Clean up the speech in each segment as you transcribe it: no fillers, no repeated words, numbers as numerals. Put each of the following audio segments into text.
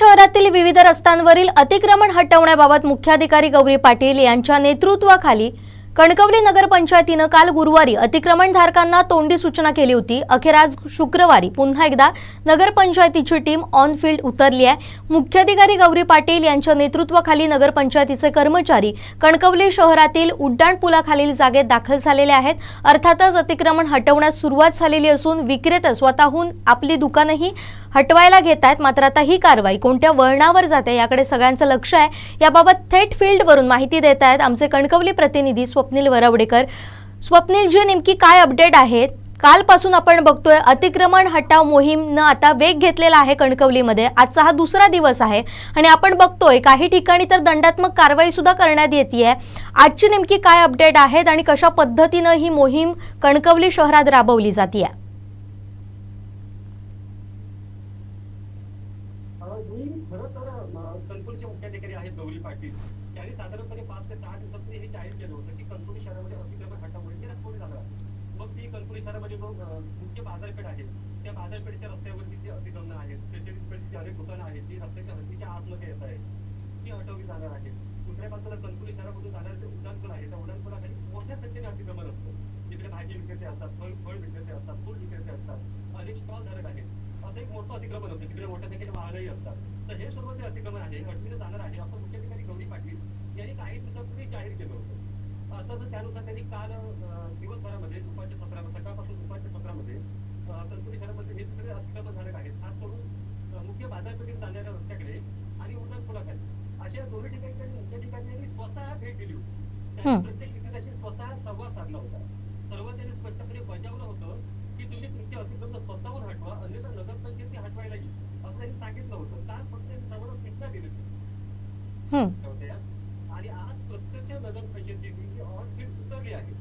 शहरातील विविध रस्त्यांवरील अतिक्रमण हटवण्याबाबत मुख्याधिकारी गौरी पाटील यांच्या नेतृत्वाखाली कणकवली नगरपंचायतीने काल गुरुवारी अतिक्रमणधारकांना तोंडी सूचना केली होती। अखेर आज शुक्रवारी पुन्हा एकदा नगरपंचायतीची टीम ऑन फील्ड उतरली आहे। मुख्याधिकारी गौरी पाटील यांच्या नेतृत्वाखाली नगरपंचायतीचे कर्मचारी कणकवली शहरातील उड्डाणपुलाखालील जागेत दाखल झालेले आहेत। अर्थातच अतिक्रमण हटवण्यास सुरुवात झालेली असून विक्रेते स्वतःहून आपली दुकानंही हटवायला घेत आहेत। मात्र आता ही कारवाई कोणत्या वळणावर जाते याकडे सगळ्यांचं लक्ष आहे। याबाबत थेट फील्डवरून माहिती देत आहेत आमचे कणकवली प्रतिनिधी स्वप्नील वरवडेकर। स्वप्नील जी, नेमकी काय अपडेट आहेत? कालपासून आपण बघतोय अतिक्रमण हटाव मोहीमनं आता वेग घेतलेला आहे कणकवलीमध्ये। आजचा हा दुसरा दिवस आहे आणि आपण बघतोय काही ठिकाणी तर दंडात्मक कारवाई सुद्धा करण्यात येते। आजची नेमकी काय अपडेट आहेत आणि कशा पद्धतीने ही मोहीम कणकवली शहरात राबवली जाते? कणकवलीचे मुख्याधिकारी आहेत गौरी पाटील यांनी साधारणपणे 5 ते 6 दिवसांपूर्वी हे जाहीर केलं होतं की कणकवली शहरामध्ये अतिक्रमण हटवण्याची रस्ते झालं आहे। मग ती कणकवली शहरामध्ये जो मुख्य बाजारपेठ आहे त्या बाजारपेठेच्या रस्त्यावरती जी अतिक्रमण आहेत त्याची जी अनेक दुकानं आहेत जी रस्त्याच्या हद्दीच्या आतमध्ये येत आहेत ती हटवली जाणार आहेत। दुसऱ्या बाजूला कणकवली शहरामधून जाणारे जे उड्डाणपूल आहे त्या उड्डाणपुलाखाली मोठ्या संख्येने अतिक्रमण असतं। तिकडे भाजी विक्रेते असतात, फळ विक्रेते असतात, फूल विक्रेते असतात, अनेक स्टॉल धारक आहेत। असं एक मोठं अतिक्रमण होतं, तिकडे मोठ्या संख्येने वाहनही असतात। तर हे सर्व जे अतिक्रमण आहे हटविलं जाणार आहे असं मुख्याधिकारी गौरी पाटील यांनी काही दिवसांपूर्वी जाहीर केलं होतं। तसंच त्यानुसार त्यांनी काल दिवसभरामध्ये दुपारच्या सत्रामध्ये सकाळपासून दुपारच्या सत्रामध्ये कणकवली शहरामध्ये हे सगळे अतिक्रमण धारक आहेत, खास करून मुख्य बाजारपेठेत जाणाऱ्या रस्त्याकडे आणि उड्डाणपुलाखाली अशा दोन्ही ठिकाणी मुख्याधिकाऱ्यांनी स्वतः भेट दिली होती। त्यांनी प्रत्येक विक्रेत्याशी स्वतः संवाद साधला होता। सर्व त्यांनी स्पष्टपणे बजावलं होतं की तुम्ही तुमचे अतिक्रमण स्वतःहून हटवा, अन्यथा नगरपंचायती हटवायला येईल असं त्यांनी सांगितलं होतं। काल फक्त सर्व सूचना दिली होती आणि आज प्रत्यक्ष नगरपंचायतीची ऑन फील्ड उतरली आहे।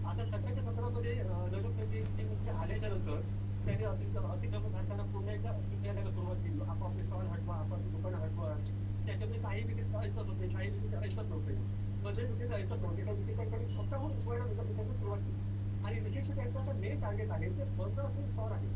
आता सकाळच्या सत्रामध्ये नगरपंचायतीची मुख्य आल्याच्या नंतर त्यांनी अतिक्रमण धारकांना पुण्याच्या सूचनेला सुरुवात केली। आपापले स्टॉल हटवा, आपापली दुकानं हटवा। त्याच्यामध्ये काही विक्रेते ऐकत होते, काही विक्रेते ऐकत नव्हते, म्हणजे विक्रेते ऐकत नव्हते त्या विक्रेत्यांकडे स्वतःहून उठवायला नगरपंचायतीने सुरुवात केली आणि विशेष त्यांचा मेन टार्गेट आहे ते बंद असलेले स्टॉल आहे।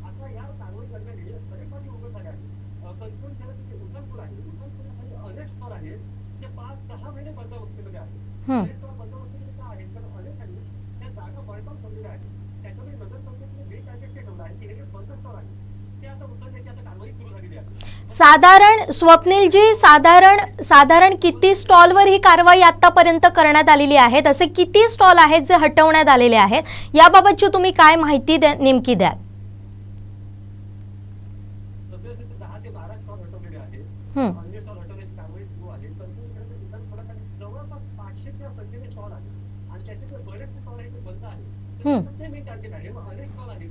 आता या कारवाई दरम्यान अनेक माझी उघड झाले आहे। कणकवली शहराचे जे उड्डाणपूल आहे उड्डाणपुलासाठी अनेक स्टॉल आहेत जे 5-10 महिने बंद अवस्थेमध्ये आहेत। अनेक स्टॉल बंद अवस्थेमध्ये का आहेत तर अनेकांनी त्या जागा बळकावून ठेवलेल्या आहेत। त्याच्यामुळे नगरपंचायतीने मेन टार्गेट ते ठेवलं आहे की हे जे बंद स्टॉल आहेत ते आता उचलण्याची आता कारवाई सुरू झालेली आहे। साधारण स्वप्नीलजी, साधारण किती स्टॉलवर ही कारवाई आतापर्यंत करण्यात आलेली आहे? असे किती स्टॉल आहेत जे हटवण्यात आलेले आहेत? याबाबतची तुम्ही काय माहिती नेमकी द्याल? 10 ते 12 स्टॉल हटवलेले आहेत। अन्य स्टॉल हटवण्याची कारवाई सुरू आहे। कणकवली उड्डाणपुलाखाली जवळपास 500 च्या संख्येने स्टॉल आहेत आणि त्याच्यामध्ये बरेचसे स्टॉल आहेत जे बंद आहेत। ते मेन टार्गेट आहे। मग अनेक स्टॉल आहेत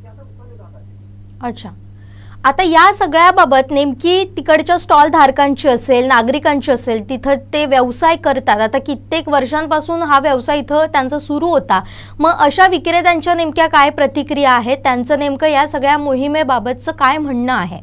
ते आता उचलले जात आहेत। अच्छा, आता या सगळ्याबाबत नेमकी तिकडच्या स्टॉल धारकांची असेल, नागरिकांची असेल, तिथं ते व्यवसाय करतात, आता कित्येक वर्षांपासून हा व्यवसाय इथं त्यांचा सुरू होता। मग अशा विक्रेत्यांच्या नेमक्या काय प्रतिक्रिया आहेत? त्यांचं नेमकं या सगळ्या मोहिमेबाबतचं काय म्हणणं आहे?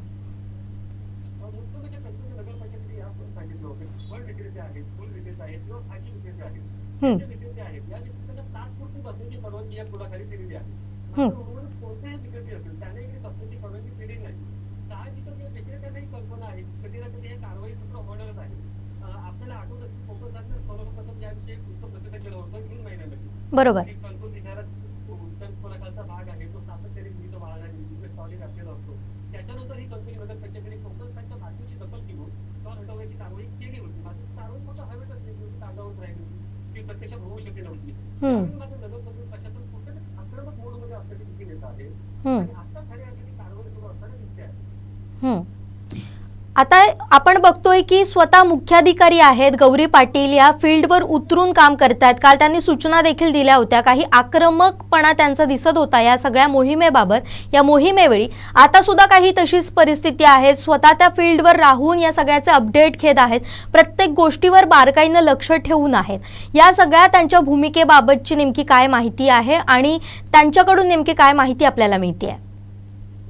बरोबर। कणकवली शहरात उड्डाणपुलाखालचा भाग आहे तो सातत्याने विविध वाहनांनी स्टॉल घातलेला असतो। त्याच्यानंतर ही कणकवली नगरपंचायतीने कोकणच्या मागणीची दखल घेऊन स्टॉल हटवण्याची कारवाई केली होती। मात्र कारवाई फक्त हवेतच होती, कागदावर राहिली होती, ती प्रत्यक्षात होऊ शकली नव्हती। मात्र नगरपंचायत प्रशासन कुठे आक्रमक मोडमध्ये असल्याची दिसून येत आहे आणि आता खऱ्या अर्थाने कारवाई सुरू असताना दिसते आहे। आता आपण बघतोय की स्वतः मुख्याधिकारी आहेत गौरी पाटील या फील्डवर उतरून काम करतात। काल त्यांनी सूचना देखील दिल्या होत्या, काही आक्रमकपणा त्यांचा दिसत होता या सगळ्या मोहिमेबाबत। या मोहिमेवेळी आता सुद्धा काही तशीच परिस्थिती आहे, स्वतः त्या फील्डवर राहून या सगळ्याचे अपडेट घेत आहेत, प्रत्येक गोष्टीवर बारकाईनं लक्ष ठेवून आहेत। या सगळ्या त्यांच्या भूमिकेबाबतची नेमकी काय माहिती आहे आणि त्यांच्याकडून नेमकी काय माहिती आपल्याला मिळते आहे?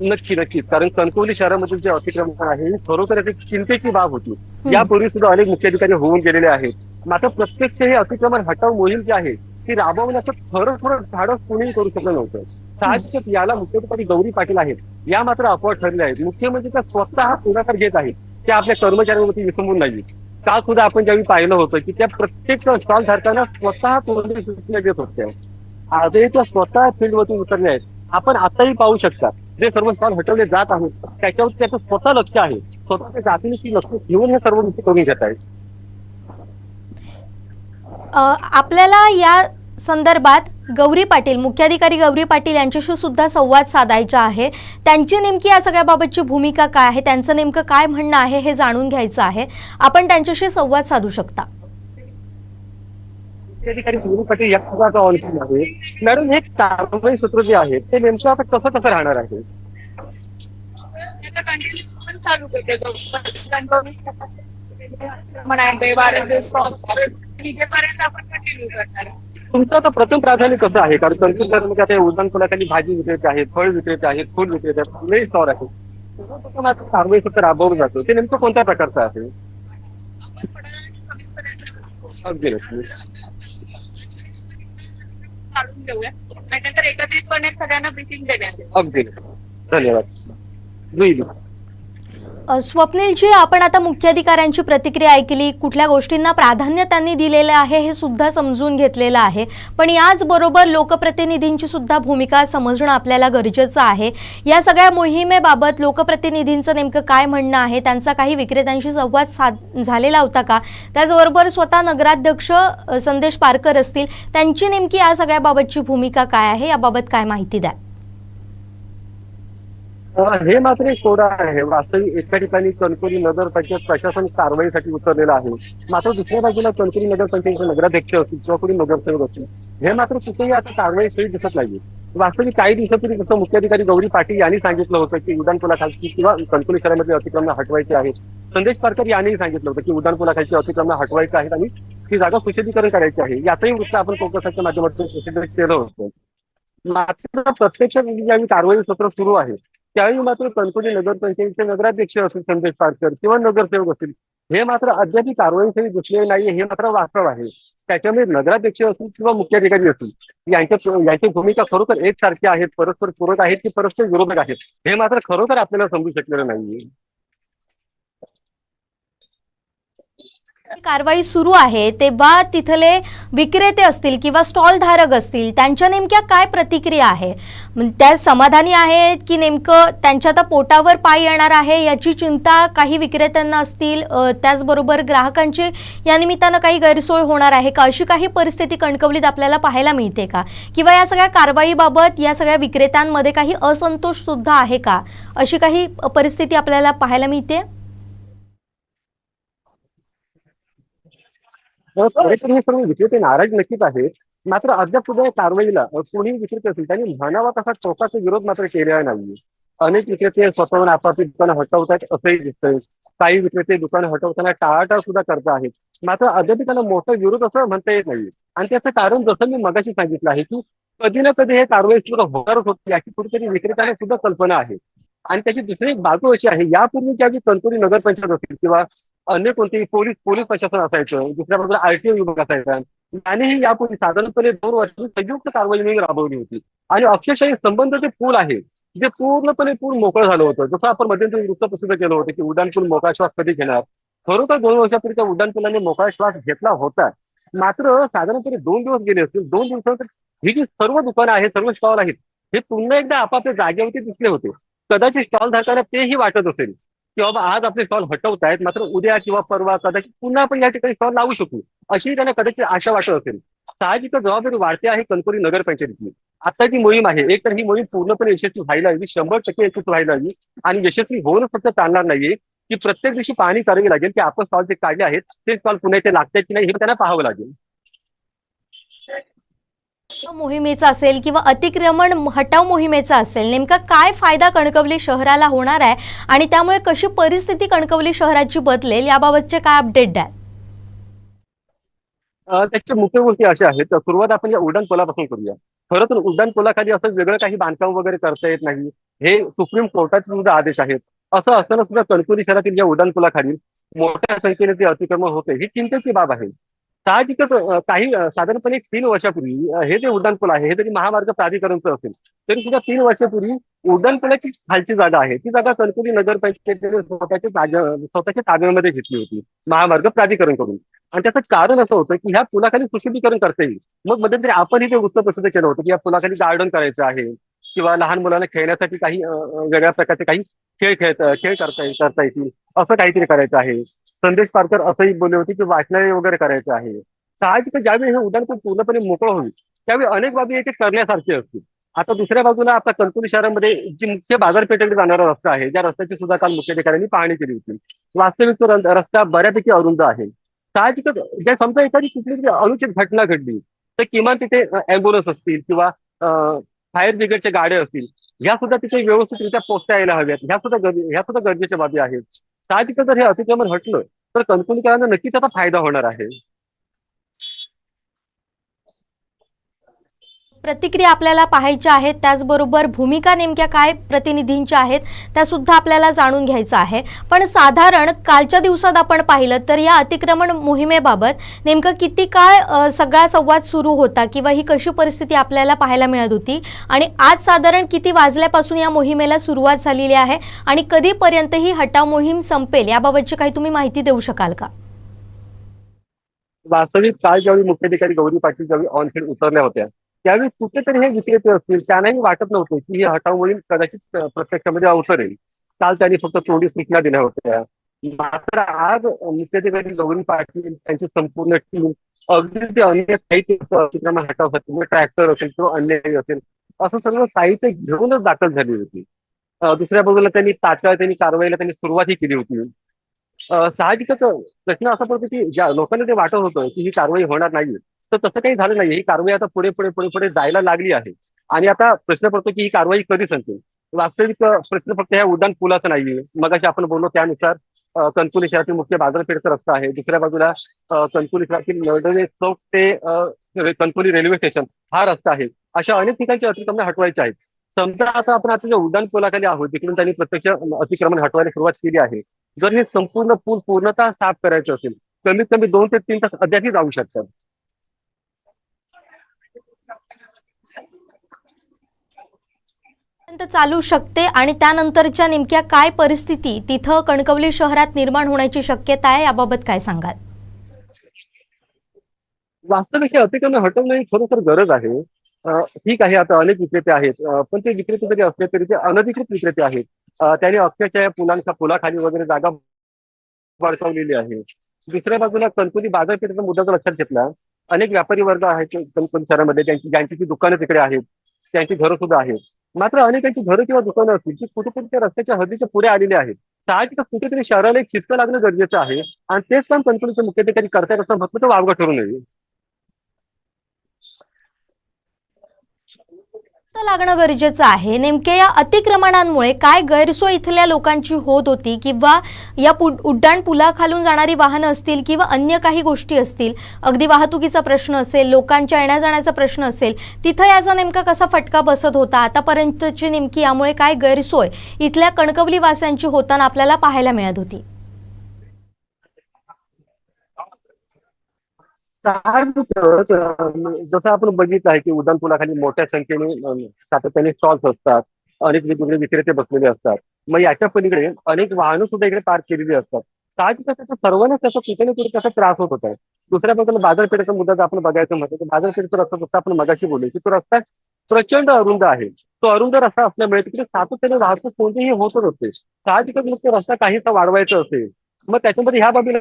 नक्कीच, कारण कणकवली शहरामधील जे अतिक्रमण आहे खरोखर एक चिंतेची बाब होती। यापूर्वी सुद्धा अनेक मुख्याधिकारी होऊन गेलेले आहेत। मात्र प्रत्यक्ष हे अतिक्रमण हटाव मोहीम जी आहे ती राबवण्याचं खरं धाडस कोणीही करू शकलं नव्हतं. साहजिकच याला मुख्याधिकारी गौरी पाटील आहेत, या मात्र अपवाद ठरले आहेत. मुख्य म्हणजे त्या स्वतः पुढाकार घेत आहेत, त्या आपल्या कर्मचाऱ्यांवरती विसंबून नाही. काल सुद्धा आपण ज्यावेळी पाहिलं होतं की त्या प्रत्येक स्टॉल धारकांना स्वतः तोंडी सूचना देत होत्या. आजही त्या स्वतः फील्डवरती उतरल्या आहेत. आपण आताही पाहू शकता, जे सर्व स्टॉल हटवले जात आहेत त्याच्यावर त्याचं स्वतः लक्ष आहे, स्वतःच्या जातीने लक्ष घेऊन हे सर्व गोष्टी करून घेत आहेत. आपल्याला या संदर्भात गौरी पाटील, मुख्याधिकारी गौरी पाटील यांच्याशी सुद्धा संवाद साधायचा आहे. त्यांची नेमकी या सगळ्याबाबतची भूमिका काय आहे, त्यांचं नेमकं काय म्हणणं आहे हे जाणून घ्यायचं आहे. आपण त्यांच्याशी संवाद साधू शकता. मुख्याधिकारी गौरी पाटील या प्रकारचा ऑनलाईन आहे. मॅडम, हे कारवाई सूत्र जे आहे ते नेमकं आता कसं राहणार आहे? चालू करते आपण कंटिन्यू करणार. तुमचं आता प्रथम प्राधान्य कसं आहे? कारण कणकवली शहरामध्ये आता उड्डाण पुलाखाली भाजी विक्रेते आहेत, फळ विक्रेते आहेत, फूल विक्रेते आहेत, वेळ स्टॉल आहेत. कारवाई सूत्र राबवलं जातं ते नेमकं कोणत्या प्रकारचं आहे? अगदी काढून देऊया आणि नंतर एकत्रितपणे सगळ्यांना ब्रीफिंग देण्यात येईल. अगदी धन्यवाद. स्वप्नीलजी, आपण आता मुख्याधिकाऱ्यांची प्रतिक्रिया ऐकली, कुठल्या गोष्टींना प्राधान्य त्यांनी दिलेलं आहे हे सुद्धा समजून घेतलेलं आहे. पण याचबरोबर लोकप्रतिनिधींची सुद्धा भूमिका समजणं आपल्याला गरजेचं आहे. या सगळ्या मोहिमेबाबत लोकप्रतिनिधींचं नेमकं काय म्हणणं आहे, त्यांचा काही विक्रेत्यांशी संवाद झालेला होता का? त्याचबरोबर स्वतः नगराध्यक्ष संदेश पारकर असतील, त्यांची नेमकी या सगळ्याबाबतची भूमिका काय आहे, याबाबत काय माहिती द्या. हे मात्र एक कोडा आहे. वास्तविक एका ठिकाणी कणकवली नगर पंचायत प्रशासन कारवाईसाठी उतरलेलं आहे, मात्र दुसऱ्या बाजूला कणकवली नगर पंचायतचे नगराध्यक्ष असतील किंवा कोणी नगरसेवक असतील, हे मात्र कुठेही आता कारवाई सोयी दिसत नाहीये. वास्तविक काही दिवसापूर्वी जसं मुख्याधिकारी गौरी पाटील यांनी सांगितलं होतं की उड्डाणपुलाखालची किंवा कणकवली शहरामध्ये अतिक्रमण हटवायचे आहेत. संदेश पारकर यांनीही सांगितलं होतं की उड्डाणपुलाखालची अतिक्रमण हटवायचं आहेत आणि ती जागा सुशोभीकरण करायची आहे. याचंही वृत्त आपण कोकणाच्या माध्यमातून प्रसिद्ध केलं होतं. मात्र प्रत्यक्षात ज्यावेळी कारवाई सत्र सुरू आहे त्यावेळी मात्र कणकवली नगरपंचायतीचे नगराध्यक्ष असतील संदेश पारकर किंवा नगरसेवक असतील, हे मात्र अद्याप कारवाईसाठी घुसलेले नाहीये, हे मात्र वास्तव आहे. त्याच्यामुळे नगराध्यक्ष असतील किंवा मुख्याधिकारी असतील यांची भूमिका खरोखर एकसारखी आहेत, परस्पर पूरक आहेत की परस्पर विरोधक आहेत, हे मात्र खरोखर आपल्याला समजू शकलेलं नाहीये. कारवाई सुरू आहे तेव्हा तिथले विक्रेते असतील किंवा स्टॉल धारक असतील, त्यांच्या नेमक्या काय प्रतिक्रिया आहे? त्या समाधानी आहेत की नेमकं त्यांच्या आता पोटावर पाय येणार आहे याची चिंता काही विक्रेत्यांना असतील, त्याचबरोबर ग्राहकांची या निमित्तानं काही गैरसोय होणार आहे का, अशी काही परिस्थिती कणकवलीत आपल्याला पाहायला मिळते का? किंवा या सगळ्या कारवाईबाबत या सगळ्या विक्रेत्यांमध्ये काही असंतोष सुद्धा आहे का, अशी काही परिस्थिती आपल्याला पाहायला मिळते? खरेतर हे सर्व विक्रेते नाराज नक्कीच आहेत, मात्र अद्याप सुद्धा या कारवाईला कोणी विक्रेते असेल त्यांनी म्हणावा तसा टोकाचा विरोध मात्र केलेला नाहीये. अनेक विक्रेते स्वतःहून आपापली दुकानं हटवतात असंही दिसतंय. काही विक्रेते दुकानं हटवताना टाळाटाळ सुद्धा करत आहेत, मात्र अद्याप त्यांना मोठा विरोध असं म्हणता येत नाहीये. आणि त्याचं कारण जसं मी मगाशी सांगितलं आहे की कधी ना कधी हे कारवाई सुद्धा होणारच होती याची कुठेतरी विक्रेत्यांना सुद्धा कल्पना आहे. आणि त्याची दुसरी एक बाजू अशी आहे, यापूर्वी ज्यावेळी कणकवली नगरपंचायत असतील किंवा अन्य कोणतेही पोलीस प्रशासन असायचं, दुसऱ्या बाजूला आरटीओ विभाग असायचा, यानेही यापूर्वी साधारणपणे 2 वर्षांनी संयुक्त कारवाई मोहीम राबवली होती. आणि अक्षरशः संबंध जे पूल आहे जे पूर्णपणे पूल मोकळं झालं होतं. जसं आपण मध्यंतरी वृत्त प्रसिद्ध केलं होतं की उड्डाणपूल मोकळा श्वास कधी घेणार, खरोखर 2 वर्षापूर्वी त्या उड्डाणपुलाने मोकळा श्वास घेतला होता. मात्र साधारणपणे 2 दिवस गेले असतील, 2 दिवसानंतर ही जी सर्व दुकानं आहेत, सर्व स्टॉल आहेत, हे पुन्हा एकदा आपापल्या जागेवरती दिसले होते. कदाचित स्टॉल धारकांना तेही वाटत असेल की बाबा आज आपले स्टॉल हटवतायत, मात्र उद्या किंवा परवा कदाचित पुन्हा आपण या ठिकाणी स्टॉल लावू शकू, अशी त्यांना कदाचित आशा वाटत असेल. साहजिक जबाबदारी वाढते आहे कणकवली नगरपंचायतीची. आता जी मोहीम आहे, एक तर ही मोहीम पूर्णपणे यशस्वी व्हायला हवी, 100% यशस्वी व्हायला हवी. आणि यशस्वी होऊन फक्त चालणार नाहीये की प्रत्येक दिवशी पाहणी करावी लागेल की आपण स्टॉल जे काढले आहेत ते स्टॉल पुन्हा इथे लागतात की नाही हे त्यांना पाहावं लागेल. मोहिमेचा असेल किंवा अतिक्रमण हटाव मोहिमेचा असेल, नेमका काय फायदा कणकवली शहराला होणार आहे आणि त्यामुळे कशी परिस्थिती कणकवली शहराची बदलेल याबाबतचे काय अपडेट द्या? त्याच्या मुख्य गोष्टी अशा आहेत. सुरुवात आपण या उड्डाणपुलापासून करूया. खरं तर उड्डाणपुलाखाली असं वेगळं काही बांधकाम वगैरे करता येत नाही, हे सुप्रीम कोर्टाचे सुद्धा आदेश आहेत. असं असताना सुद्धा कणकवली शहरातील या उड्डाणपुलाखाली मोठ्या संख्येने जे अतिक्रमण होते ही चिंतेची बाब आहे. साहजिकच काही साधारणपणे 3 वर्षापूर्वी हे जे उड्डाणपूल आहे हे जरी महामार्ग प्राधिकरणचं असेल तरी सुद्धा 3 वर्षापूर्वी उड्डाणपुलाची खालची जागा आहे ती जागा कणकवली नगरपंचायतीने स्वतःच्या ताब्यामध्ये घेतली होती महामार्ग प्राधिकरणकडून. आणि त्याचं कारण असं होतं की ह्या पुलाखाली सुशोभीकरण करता येईल. मग मध्यंतरी आपण ते वृत्त प्रसिद्ध केलं होतं की या पुलाखाली गार्डन करायचं आहे किंवा लहान मुलांना खेळण्यासाठी काही वेगळ्या प्रकारचे काही खेळ करता येतील असं काहीतरी करायचं आहे. संदेश पारकर असंही बोलले होते की वाचनालय वगैरे करायचं आहे. साहजिक ज्यावेळी हे उड्डाणपूल पूर्णपणे मोकळं होईल त्यावेळी अनेक बाबी येथे करण्यासारखी असतील. आता दुसऱ्या बाजूला आपल्या कणकवली शहरामध्ये जी मुख्य बाजारपेठेकडे जाणारा रस्ता आहे ज्या रस्त्याची सुद्धा काल मुख्याधिकाऱ्यांनी पाहणी केली होती. वास्तविक तो रस्ता बऱ्यापैकी अरुंद आहे. साहजिकच ज्या समजा एखादी कुठली तरी अनुचित घटना घडली तर किमान तिथे अँब्युलन्स असतील किंवा फायर ब्रिगेडच्या गाड्या असतील ह्या सुद्धा तिथे व्यवस्थितरित्या पोहोचता यायला हव्यात. ह्या सुद्धा गरजेच्या बाबी आहेत. साहजिकच जर हे अतिक्रमण हटलं तर कणकवलीकरांना नक्कीच त्याचा फायदा होणार आहे. प्रतिक्रिया आपल्याला पाहायच्या आहेत, त्याचबरोबर भूमिका नेमक्या काय प्रतिनिधींच्या आहेत त्या सुद्धा आपल्याला जाणून घ्यायचं आहे. पण साधारण कालच्या दिवसात आपण पाहिलं तर या अतिक्रमण मोहिमेबाबत नेमकं किती काळ सगळा संवाद सुरू होता किंवा ही कशी परिस्थिती आपल्याला पाहायला मिळत होती आणि आज साधारण किती वाजल्यापासून या मोहिमेला सुरुवात झालेली आहे आणि कधीपर्यंत ही हटाव मोहीम संपेल याबाबतची काही तुम्ही माहिती देऊ शकाल का? वास्तविक काल ज्यावेळी मुख्याधिकारी गौरी पाटील ज्यावेळी ऑनफिल्ड उतरल्या होत्या त्यावेळी कुठेतरी हे विक्रेते असतील त्यांनाही वाटत नव्हतं की ही हटाव मोहीम कदाचित प्रत्यक्षामध्ये अवतरेल. काल त्यांनी फक्त तोंडी सूचना दिल्या होत्या. मात्र आज मुख्याधिकारी गौरी पाटील त्यांची संपूर्ण टीम अगदी ते अन्य साहित्य अतिक्रमण हटावसाठी ट्रॅक्टर असेल किंवा अन्य असेल असं सर्व साहित्य घेऊनच दाखल झाली होती. दुसऱ्या बाजूला त्यांनी कारवाईला सुरुवातही केली होती. साहजिकच प्रश्न असा पडतो की ज्या लोकांना ते वाटत होतं की ही कारवाई होणार नाही तर तसं काही झालं नाही. ही कारवाई आता पुढे पुढे पुढे पुढे जायला लागली आहे आणि आता प्रश्न पडतो की ही कारवाई कधी संपेल. वास्तविक प्रश्न फक्त ह्या उड्डाण पुलाचा नाहीये. मगाशी आपण बोललो त्यानुसार कणकवली शहरातील मुख्य बाजारपेठचा रस्ता आहे. दुसऱ्या बाजूला कणकवली शहरातील नळदवे चौक ते कणकवली रेल्वे स्टेशन हा रस्ता आहे. अशा अनेक ठिकाणचे अतिक्रमण हटवायचे आहेत. समजा आता ज्या उड्डाण पुलाखाली आहोत तिकडून त्यांनी प्रत्यक्ष अतिक्रमण हटवायला सुरुवात केली आहे. जर हे संपूर्ण पूल पूर्णतः साफ करायचं असेल कमीत कमी 2 ते 3 तास अद्यापही जाऊ शकतात. चालू शकते आणि त्यानंतरच्या नेमक्या काय परिस्थिती तिथं कणकवली शहरात निर्माण होण्याची शक्यता आहे याबाबत काय सांगाल? वास्तविक हे अतिक्रमण हटवणं ही खरोखर गरज आहे. ठीक आहे आता अनेक विक्रेते आहेत पण ते विक्रेते जरी असले तरी ते अनधिकृत विक्रेते आहेत. त्यांनी अक्षरशः पुलाखाली वगैरे जागा बळकावलेली आहे. दुसऱ्या बाजूला कणकवली बाजारपेठेचा मुद्दा जर लक्षात घेतला अनेक व्यापारी वर्ग आहेत कणकवली शहरामध्ये ज्यांची दुकानं तिकडे आहेत त्यांची घरं सुद्धा आहेत. मात्र अनेकांची घरं किंवा दुकानं असतील की कुठेतरी त्या रस्त्याच्या हद्दीच्या पुढे आलेली आहेत. साहजिकच कुठेतरी शहराला एक शिस्त लागणं गरजेचं आहे आणि तेच काम कणकवलीचे मुख्याधिकारी करतायत असं म्हटलं तर वावगं ठरू नये. लागणं गरजेचं आहे. नेमक्या या अतिक्रमणांमुळे काय गैरसोय इथल्या लोकांची होत होती किंवा या उड्डाण पुलाखालून जाणारी वाहनं असतील किंवा अन्य काही गोष्टी असतील, अगदी वाहतुकीचा प्रश्न असेल, लोकांच्या येण्या जाण्याचा प्रश्न असेल, तिथं याचा नेमका कसा फटका बसत होता? आतापर्यंतची नेमकी यामुळे काय गैरसोय इथल्या कणकवली वासियांची होताना आपल्याला पाहायला मिळत होती? जसं आपण बघितलं आहे की उड्डाण पुलाखाली मोठ्या संख्येने सातत्याने स्टॉल्स असतात. अनेक वेगवेगळे विक्रेते बसलेले असतात. मग याच्या पलीकडे अनेक वाहनं सुद्धा इकडे पार्क केलेली असतात. साहजिकच त्याचा सर्वांनाच त्याचा कुठे ना कुठे त्याचा त्रास होत होता. दुसऱ्या बाजूला बाजारपेठेचा मुद्दा जर आपण बघायचं म्हटलं तर बाजारपेठेचा रस्ता जसं आपण मगाशी बोललो की तो रस्ता प्रचंड अरुंद आहे. तो अरुंद रस्ता असल्यामुळे तिकडे सातत्याने वाहतूक कोणतीही होतच होते. साहजिकच मग तो रस्ता काहीसा वाढवायचा असेल मग त्याच्यामध्ये ह्या बाबी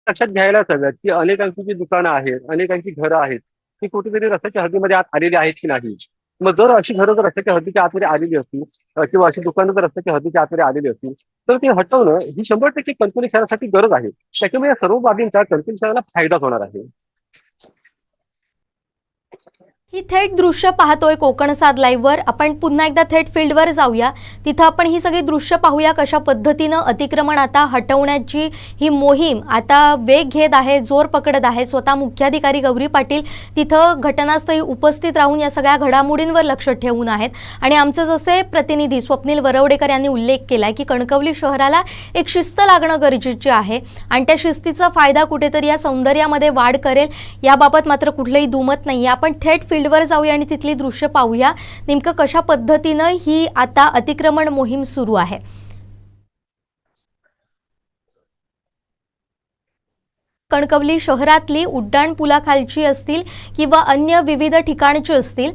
लक्षात घ्यायलाच हव्यात की अनेकांची जी दुकानं आहेत अनेकांची घरं आहेत ती कुठेतरी रस्त्याच्या हद्दीमध्ये आत आलेली आहेत की नाही. मग जर अशी घरं जर रस्त्याच्या हद्दीच्या आतमध्ये आलेली असतील किंवा अशी दुकानं जर रस्त्याच्या हद्दीच्या आतमध्ये आलेली असतील तर ते हटवणं ही 100% कणकवली शहरासाठी गरज आहे. त्याच्यामुळे या सर्व बाबींचा कणकवली शहराला फायदाच होणार आहे. ही थेट दृश्य पाहतोय कोकण सात लाईव्हवर. आपण पुन्हा एकदा थेट फील्डवर जाऊया. तिथं आपण ही सगळी दृश्य पाहूया कशा पद्धतीनं अतिक्रमण आता हटवण्याची ही मोहीम आता वेग घेत आहे, जोर पकडत आहे. स्वतः मुख्याधिकारी गौरी पाटील तिथं घटनास्थळी उपस्थित राहून या सगळ्या घडामोडींवर लक्ष ठेवून आहेत. आणि आमचे जसे प्रतिनिधी स्वप्नील वरवडेकर यांनी उल्लेख केलाय की कणकवली शहराला एक शिस्त लागणं गरजेचे आहे आणि त्या शिस्तीचा फायदा कुठेतरी या सौंदर्यामध्ये वाढ करेल याबाबत मात्र कुठलंही दुमत नाही. आपण थेट फील्डवर जाऊया आणि तिथली दृश्य पाहूया नेमकं कशा पद्धतीनं ही आता अतिक्रमण मोहीम सुरू आहे. कणकवली शहरातली उड्डाणपुलाखालची असतील किंवा अन्य विविध ठिकाणची असतील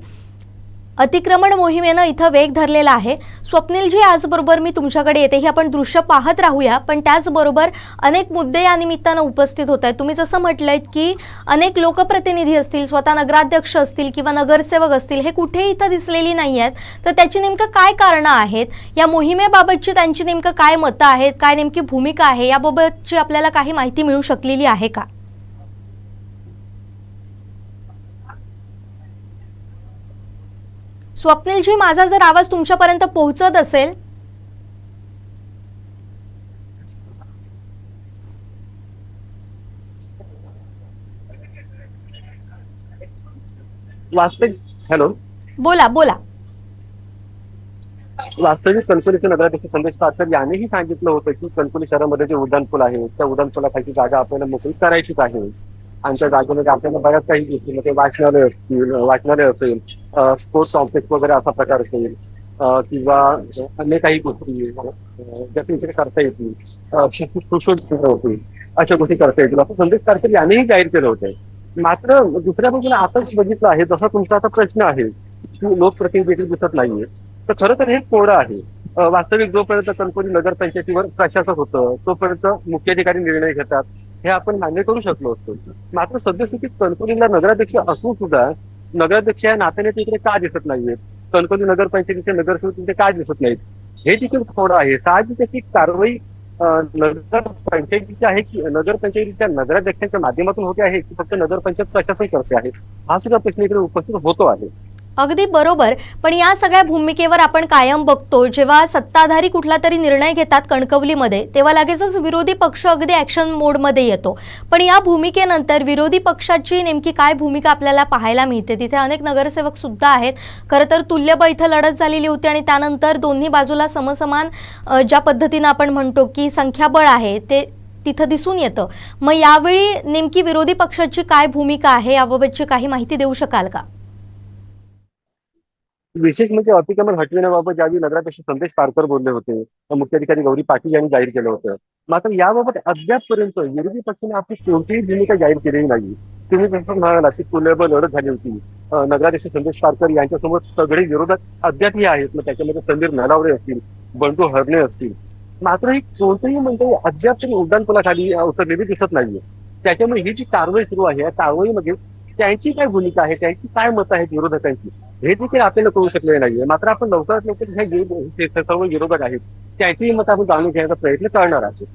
अतिक्रमण मोहिमेनं इथं वेग धरलेला आहे. स्वप्नीलजी, आजबरोबर मी तुमच्याकडे येते. ही आपण दृश्य पाहत राहूया, पण त्याचबरोबर अनेक मुद्दे या निमित्तानं उपस्थित होत आहेत. तुम्ही जसं म्हटलंय की अनेक लोकप्रतिनिधी असतील, स्वतः नगराध्यक्ष असतील किंवा नगरसेवक असतील, हे कुठेही इथं दिसलेली नाही आहेत. तर त्याची नेमकं काय कारणं आहेत, या मोहिमेबाबतची त्यांची नेमकं काय मतं आहेत, काय नेमकी भूमिका आहे, याबाबतची आपल्याला काही माहिती मिळू शकलेली आहे का? स्वप्नीलजी, माझा जर आवाज तुमच्यापर्यंत पोहोचत असेल. हॅलो, बोला बोला. वास्तविक कणकवलीचे नगराध्यक्ष संदेश पारकर यांनीही सांगितलं होतं की कणकवली शहरामध्ये जे उड्डाणपूल आहे त्या उड्डाणपुलाखालची जागा आपल्याला मोकळी करायचीच आहे. आणि त्या जागेमध्ये आपल्याला बऱ्याच काही गोष्टी म्हणजे वाचनालय असेल, स्पोर्ट्स कॉम्प्लेक्स वगैरे असा प्रकार असेल किंवा अन्य काही गोष्टी ज्या तुमच्याकडे करता येतील, सुशोध होतील, अशा गोष्टी करता येतील असं संदेश पारकर यांनीही जाहीर केलं होतं. मात्र दुसऱ्या बाजूला आताच बघितलं आहे, जसा तुमचा आता प्रश्न आहे की लोकप्रतिनिधी दिसत नाहीये, तर खरं तर हे कोडं आहे. वास्तविक जोपर्यंत कणकवली नगरपंचायतीवर प्रशासक होतं तोपर्यंत मुख्याधिकारी निर्णय घेतात, हे आपण मान्य करू शकलो असतो. मात्र सद्यस्थितीत कणकवलीला नगराध्यक्ष असून सुद्धा नगराध्यक्ष या नात्याने तिकडे का दिसत नाहीयेत, कणकवली नगरपंचायतीचे नगरसेवक तिथे का दिसत नाहीत, हे देखील थोडं आहे. साहजिक कारवाई नगरपंचायतीची आहे की नगरपंचायतीच्या नगराध्यक्षांच्या माध्यमातून होते आहे की फक्त नगरपंचायत प्रशासन करते आहे, हा सुद्धा प्रश्न इकडे उपस्थित होतो आहे. अगदी बरोबर. पण या सगळ्या भूमिकेवर आपण कायम बघतो, जेव्हा सत्ताधारी कुठला तरी निर्णय घेतात कणकवलीमध्ये तेव्हा लगेचच विरोधी पक्ष अगदी ऍक्शन मोडमध्ये येतो. पण या भूमिकेनंतर विरोधी पक्षाची नेमकी काय भूमिका आपल्याला पाहायला मिळते? तिथे अनेक नगरसेवक सुद्धा आहेत. खरं तर तुल्यबळ इथं लढत झालेली होती आणि त्यानंतर दोन्ही बाजूला समसमान ज्या पद्धतीनं आपण म्हणतो की संख्याबळ आहे ते तिथं दिसून येतं. मग यावेळी नेमकी विरोधी पक्षाची काय भूमिका आहे याबाबतची काही माहिती देऊ शकाल का? विशेष म्हणजे अतिक्रमण हटविण्याबाबत ज्यावेळी नगराध्यक्ष संदेश पारकर बोलले होते, मुख्याधिकारी गौरी पाटील यांनी जाहीर केलं होतं. मात्र याबाबत अद्यापपर्यंत विरोधी पक्षाने आपली कोणतीही भूमिका जाहीर केलेली नाही. तुम्ही जसं म्हणाला की तुल्यबळ लढत झाली होती, नगराध्यक्ष संदेश पारकर यांच्यासोबत सगळे विरोधक अद्यापही आहेत. मग त्याच्यामध्ये समीर नलावडे असतील, बंडू हरणे असतील, मात्र ही कोणतेही मंडळी अद्याप तरी उड्डाणपुलाखाली उतरलेली दिसत नाहीये. त्याच्यामुळे ही जी कारवाई सुरू आहे या कारवाईमध्ये त्यांची काय भूमिका आहे, त्यांची काय मतं आहेत विरोधकांची, हे देखील आपल्याला कळू शकले नाहीये. मात्र आपण लवकरात लवकर हे सर्व विरोधक आहेत त्यांचीही मतं आपण जाणून घेण्याचा प्रयत्न करणार आहोत.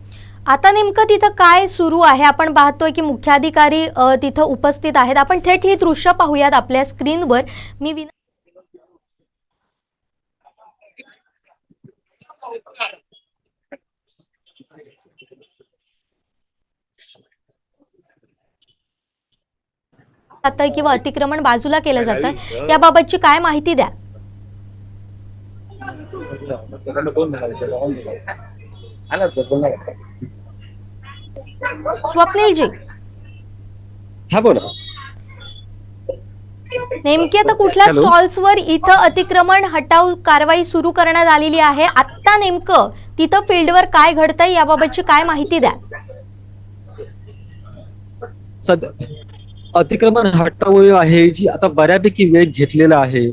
आता नेमकं तिथं काय सुरू आहे? आपण पाहतोय की मुख्याधिकारी तिथं उपस्थित आहेत. आपण थेट ही दृश्य पाहूयात आपल्या स्क्रीनवर. मी आता किंवा अतिक्रमण बाजूला केलं जातं याबाबतची काय माहिती द्या. स्वप्नीलजी, हा बोला. नेमकी आता कुठल्या स्टॉल्सवर इथं अतिक्रमण हटाव कारवाई सुरू करण्यात आलेली आहे? आता नेमकं तिथं फील्डवर काय घडतंय याबाबतची काय माहिती द्या. अतिक्रमण हटाव आहे जी आता बऱ्यापैकी वेग घेतलेला आहे.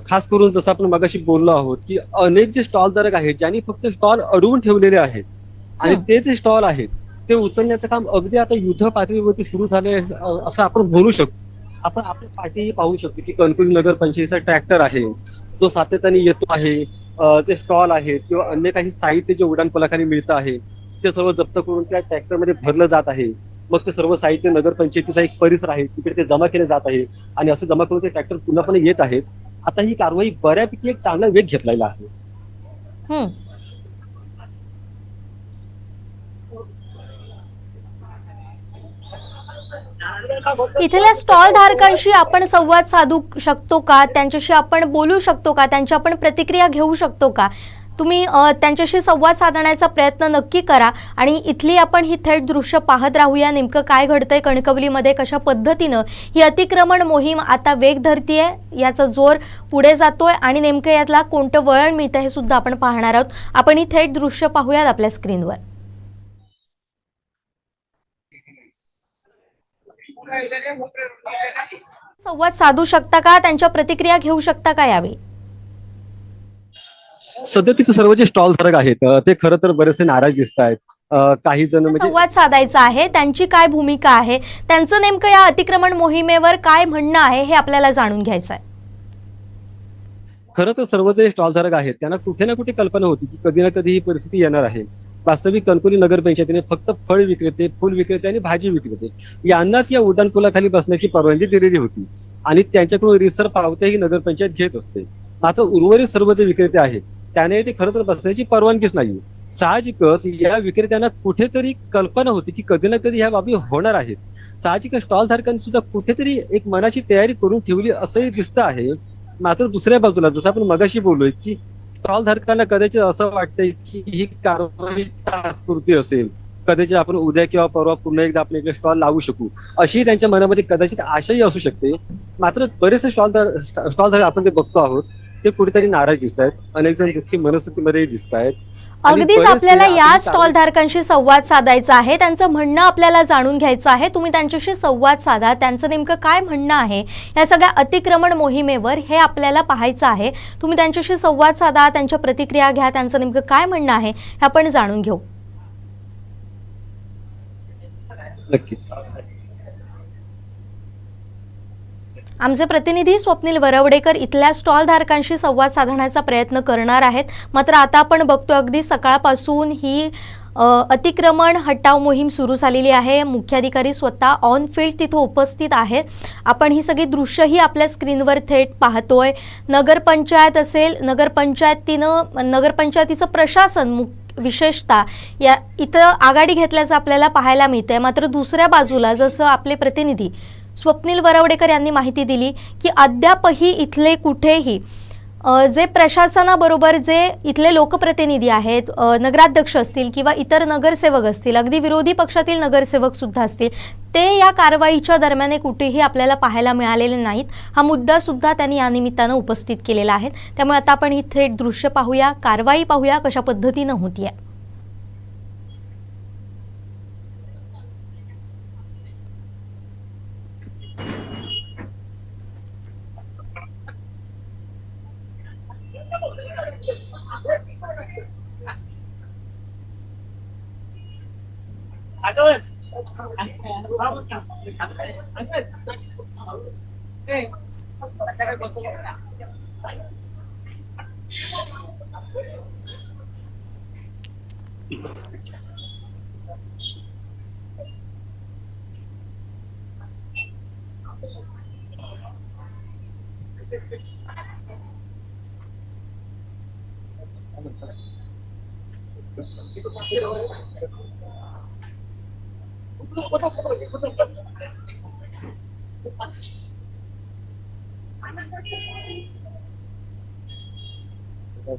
खास करून जसं आपण मगाशी बोललो आहोत की अनेक जे स्टॉलधारक आहेत ज्यांनी फक्त स्टॉल अडवून ठेवलेले आहेत आणि ते जे स्टॉल आहेत ते उचलण्याचं काम अगदी आता युद्ध पातळीवरती सुरू झाले असं आपण बोलू शकतो. आपण आपल्या पाठीही पाहू शकतो की कणकवली नगरपंचायतीचा ट्रॅक्टर आहे जो सातत्याने येतो आहे. ते स्टॉल आहेत किंवा अन्य काही साहित्य जे उड्डाणपुलाखाली मिळतं आहे ते सर्व जप्त करून त्या ट्रॅक्टरमध्ये भरलं जात आहे. मग ते सर्व साहित्य नगरपंचायतीचा एक परिसर आहे तिकडे ते जमा केले जात आहे आणि असं जमा करून ते ट्रॅक्टर पूर्णपणे येत आहेत. आता ही कारवाई बऱ्यापैकी एक चांगला वेग घेतलेला आहे. हम्म. इथल्या स्टॉल धारकांशी आपण संवाद साधू शकतो का? त्यांच्याशी आपण बोलू शकतो का? त्यांची आपण प्रतिक्रिया घेऊ शकतो का? तुम्ही त्यांच्याशी संवाद साधण्याचा प्रयत्न नक्की करा आणि इथली आपण ही थेट दृश्य पाहत राहूया. नेमकं काय घडतंय कणकवलीमध्ये, कशा पद्धतीनं ही अतिक्रमण मोहीम आता वेग धरतीये, याचा जोर पुढे जातोय आणि नेमकं यातला कोणतं वळण मिळतं हे सुद्धा आपण पाहणार आहोत. आपण ही थेट दृश्य पाहूयात आपल्या स्क्रीनवर. संवाद साधू शकता का? त्यांच्या प्रतिक्रिया घेऊ शकता का यावेळी? सध्या सर्व जे स्टॉल धारक आहेत ते खरं तर बरेचसे नाराज दिसत आहेत. काही जण म्हणजे संवाद साधायचा आहे, त्यांची काय भूमिका आहे, त्यांचं नेमकं या अतिक्रमण मोहिमेवर काय म्हणणं आहे हे आपल्याला जाणून घ्यायचं आहे. खरं तर सर्व जे स्टॉल धारक आहेत त्यांना कुठे ना कुठे कल्पना होती की कधी ना कधी ही परिस्थिती येणार आहे. वास्तविक कणकवली नगरपंचायतीने फक्त फळ विक्रेते, फुल विक्रेते आणि भाजी विक्रेते यांनाच या उड्डाणपुलाखाली बसण्याची परवानगी दिलेली होती आणि त्यांच्याकडून रिसर पावत्या ही नगरपंचायत घेत असते. मात्र उर्वरित सर्व जे विक्रेते आहेत त्याने ते खरं तर बसण्याची परवानगीच नाही. साहजिकच या विक्रेत्यांना कुठेतरी कल्पना होती की कधी ना कधी ह्या बाबी होणार आहेत. साहजिकच स्टॉल धारकांनी सुद्धा कुठेतरी एक मनाची तयारी करून ठेवली असंही दिसतं आहे. मात्र दुसऱ्या बाजूला जसं आपण मगाशी बोललोय की स्टॉल धारकांना कदाचित असं वाटतंय की ही कारवाई तात्पुरती असेल, कदाचित आपण उद्या किंवा परवा पुन्हा एकदा आपण इकडे स्टॉल लावू शकू अशी त्यांच्या मनामध्ये कदाचित आशाही असू शकते. मात्र बरेचसे स्टॉल धारक आपण जे बघतो आहोत ते कुठेतरी नाराज दिसत आहेत, अनेक जण दुःखी मनस्थितीमध्ये दिसत आहेत. अगदीच आपल्याला या स्टॉल धारकांशी संवाद साधायचा आहे, त्यांचं म्हणणं आपल्याला जाणून घ्यायचं आहे. तुम्ही त्यांच्याशी संवाद साधा, त्यांचं नेमकं काय म्हणणं आहे या सगळ्या अतिक्रमण मोहिमेवर हे आपल्याला पाहायचं आहे. तुम्ही त्यांच्याशी संवाद साधा, त्यांच्या प्रतिक्रिया घ्या, त्यांचं नेमकं काय म्हणणं आहे हे आपण जाणून घेऊ. नक्कीच आमचे प्रतिनिधी स्वप्नील वरवडेकर इथल्या स्टॉल धारकांशी संवाद साधण्याचा प्रयत्न करणार आहेत. मात्र आता आपण बघतो अगदी सकाळपासून ही अतिक्रमण हटाव मोहीम सुरू झालेली आहे. मुख्याधिकारी स्वतः ऑन फील्ड तिथं उपस्थित आहेत. आपण ही सगळी दृश्यही आपल्या स्क्रीनवर थेट पाहतोय. नगरपंचायत असेल, नगरपंचायतीचं प्रशासन विशेषतः या इथं आघाडी घेतल्याचं आपल्याला पाहायला मिळतंय. मात्र दुसऱ्या बाजूला जसं आपले प्रतिनिधी स्वप्नील वरवडेकर यांनी माहिती दिली की अद्यापही इथले कुठेही जे प्रशासनाबरोबर जे इथले लोकप्रतिनिधी आहेत, नगराध्यक्ष असतील किंवा इतर नगरसेवक असतील, अगदी विरोधी पक्षातील नगरसेवक सुद्धा असतील, ते या कारवाईच्या दरम्यान कुठेही आपल्याला पाहायला मिळालेले नाहीत. हा मुद्दा सुद्धा त्यांनी या निमित्तानं उपस्थित केलेला आहे. त्यामुळे आता आपण ही थेट दृश्य पाहूया, कारवाई पाहूया कशा पद्धतीनं होतीये.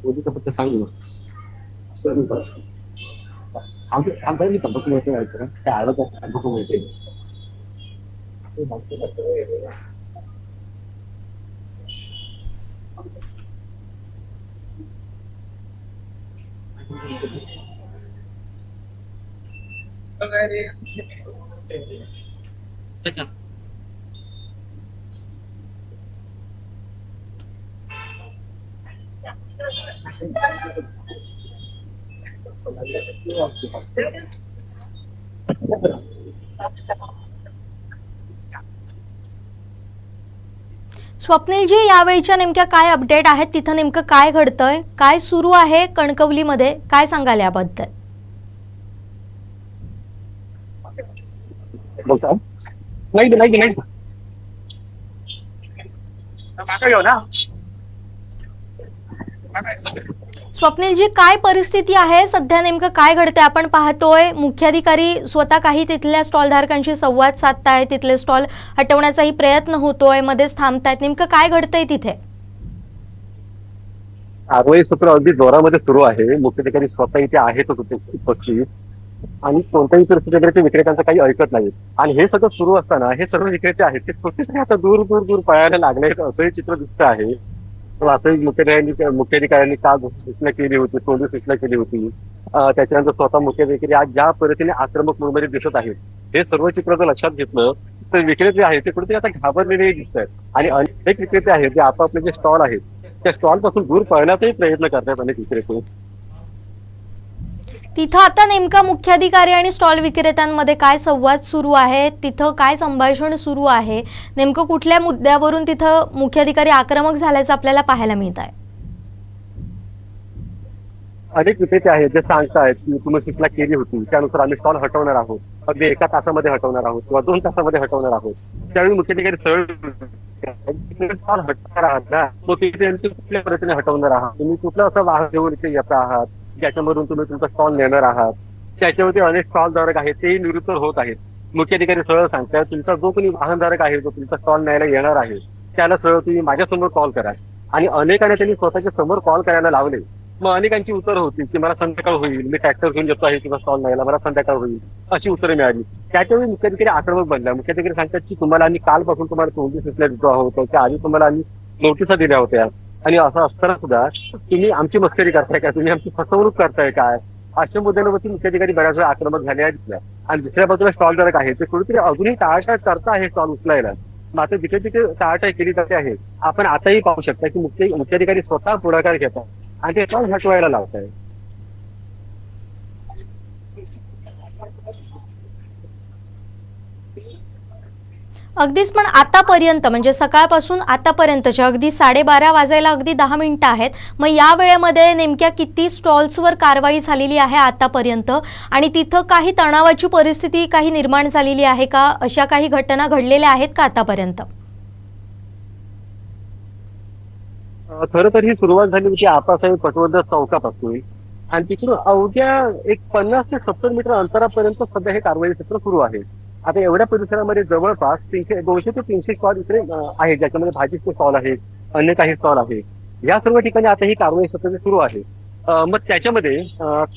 बोलू फक्त सांगू सर आमचा मी तंबाखू मिळते जायचं काय आलं तर तंबाखू मिळते. स्वप्नीलजी, यावेळीच्या नेमक्या काय अपडेट आहेत, तिथं नेमकं काय घडतंय, काय सुरू आहे कणकवलीमध्ये, काय सांगाल याबद्दल? बोलता नाही नाही नाही मागं घेऊ ना. स्वप्नीलजी, काय परिस्थिती आहे सध्या, नेमकं काय घडतंय? आपण पाहतोय मुख्याधिकारी स्वतः काही तिथल्या स्टॉल धारकांशी संवाद साधतायत, तिथले स्टॉल हटवण्याचाही प्रयत्न होतोय, मध्येच थांबतायत. नेमकं काय घडतंय तिथे? कारवाई सत्र अगदी जोरामध्ये सुरू आहे. मुख्याधिकारी स्वतः इथे आहेत उपस्थित आणि कोणत्याही परिस्थितीकडे ते विक्रेत्यांचं काही ऐकत नाहीत. आणि हे सगळं सुरू असताना हे सर्व विक्रेते आहेत ते कुठेतरी आता दूर दूर दूर पळायला लागले असंही चित्र दिसतं आहे. असंही मुख्याधिकाऱ्यांनी काल सूचना केली होती, तोंडी सूचना केली होती. त्याच्यानंतर स्वतः मुख्याधिकारी आज ज्या पद्धतीने आक्रमक मूडमध्ये दिसत आहेत, हे सर्व चित्र जर लक्षात घेतलं तर विक्रेते आहेत ते कुठेतरी आता घाबरलेले दिसत आहेत. आणि अनेक विक्रेते आहेत जे आपापले जे स्टॉल आहेत त्या स्टॉल पासून दूर पळण्याचाही प्रयत्न करतात अनेक विक्रेते. तिथं आता नेमका मुख्याधिकारी आणि स्टॉल विक्रेत्यांमध्ये काय संवाद सुरू आहे? तिथं काय संभाषण सुरू आहे? नेमकं कुठल्या मुद्द्यावरून तिथं मुख्याधिकारी आक्रमक झाल्याचं आपल्याला पाहायला मिळत आहे? अनेक विक्रेते आहेत जे सांगतायत की तुम्ही सूचना केली होती त्यानुसार आम्ही स्टॉल हटवणार आहोत, अगदी 1 तासामध्ये हटवणार आहोत किंवा 2 तासामध्ये हटवणार आहोत. त्यावेळी मुख्याधिकारी सरळ स्टॉल हटवणार आहात ना, तो तिथे कुठल्या पद्धतीने हटवणार आहात, तुम्ही कुठलं असं वाहन घेऊन इथे येत आहात ज्याच्यामधून तुम्ही तुमचा स्टॉल नेणार आहात. त्याच्यावरती अनेक स्टॉलधारक आहेत ते निरुत्तर होत आहेत. मुख्याधिकारी सरळ सांगतात तुमचा जो कोणी वाहनधारक आहे जो तुमचा स्टॉल न्यायला येणार आहे त्याला सरळ तुम्ही माझ्यासमोर कॉल करा. आणि अनेकांना त्यांनी स्वतःच्या समोर कॉल करायला लावले. मग अनेकांची उत्तर होती की मला संध्याकाळ होईल, मी ट्रॅक्टर घेऊन येतो आहे किंवा स्टॉल न्यायला, मला संध्याकाळ होईल, अशी उत्तरे मिळाली. त्याच्यावेळी मुख्याधिकारी आक्रमक बनला. मुख्याधिकारी सांगतात की तुम्हाला आम्ही कालपासून तुम्हाला तोंडी सूचना देतो आहोत, त्याच्या आधी तुम्हाला आम्ही नोटिसा दिल्या होत्या आणि असं असताना सुद्धा तुम्ही आमची मस्करी करताय का, तुम्ही आमची फसवणूक करताय काय, अशा मुद्द्यांवरती मुख्याधिकारी बऱ्याच वेळा आक्रमक झाले दिसल्या. आणि दुसऱ्या बाजूला स्टॉलधारक आहे ते कुठेतरी अजूनही टाळाटाळ करता आहे स्टॉल उचलायला. मात्र जिथे तिथे टाळाटाळ केली जाते आहे. आपण आताही पाहू शकता की मुख्याधिकारी स्वतः पुढाकार घेतात आणि ते स्टॉल हटवायला लावत आहे. अगदीच, पण आतापर्यंत म्हणजे सकाळपासून आतापर्यंतच्या अगदी 12:30 वाजायला अगदी 10 मिनिटं आहेत. मग या वेळेमध्ये नेमक्या किती स्टॉल्सवर कारवाई झालेली आहे आतापर्यंत? आणि तिथं काही तणावाची परिस्थिती काही निर्माण झालेली आहे का? अशा काही घटना घडलेल्या आहेत का आतापर्यंत? खरं तर ही सुरुवात झाली होती आपासाहेब पटवर्धन चौकापासून आणि तिकडून अवघ्या एक 50 ते 70 मीटर अंतरापर्यंत सध्या हे कारवाई सत्र सुरू आहे. आता एवढ्या परिसरामध्ये जवळपास 200 ते 300 स्टॉल इकडे आहेत ज्याच्यामध्ये भाजीचे स्टॉल आहेत, अन्य काही स्टॉल आहेत. या सर्व ठिकाणी आता ही कारवाई सत्र सुरू आहे. मग त्याच्यामध्ये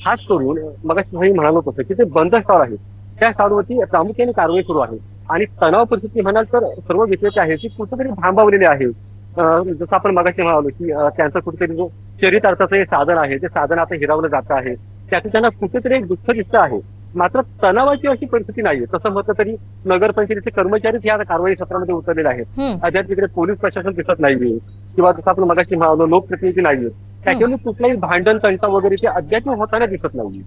खास करून मग म्हणालो होतं की ते बंद स्टॉल आहेत त्या स्टॉलवरती प्रामुख्याने कारवाई सुरू आहे. आणि तणाव परिस्थिती म्हणाल तर सर्व विक्रेते आहेत ते कुठेतरी थांबवलेले आहेत. जसं आपण मगाशी म्हणालो की त्यांचं कुठेतरी जो चरितार्थाचं हे साधन आहे ते साधन आता हिरावलं जात आहे. त्याचं त्यांना कुठेतरी एक दुःख दिसतं आहे. मात्र तणावाची अशी परिस्थिती नाहीये. तसं म्हटलं तरी नगरपंचायतीचे कर्मचारीच या कारवाई सत्रामध्ये उतरलेले आहेत. अद्याप तिकडे पोलीस प्रशासन दिसत नाहीये किंवा जसं आपण मगाशी म्हणालो लोकप्रतिनिधी नाहीये. त्याच्यामुळे कुठलाही भांडण तंटा वगैरे ते अद्याप होताना दिसत नाहीये.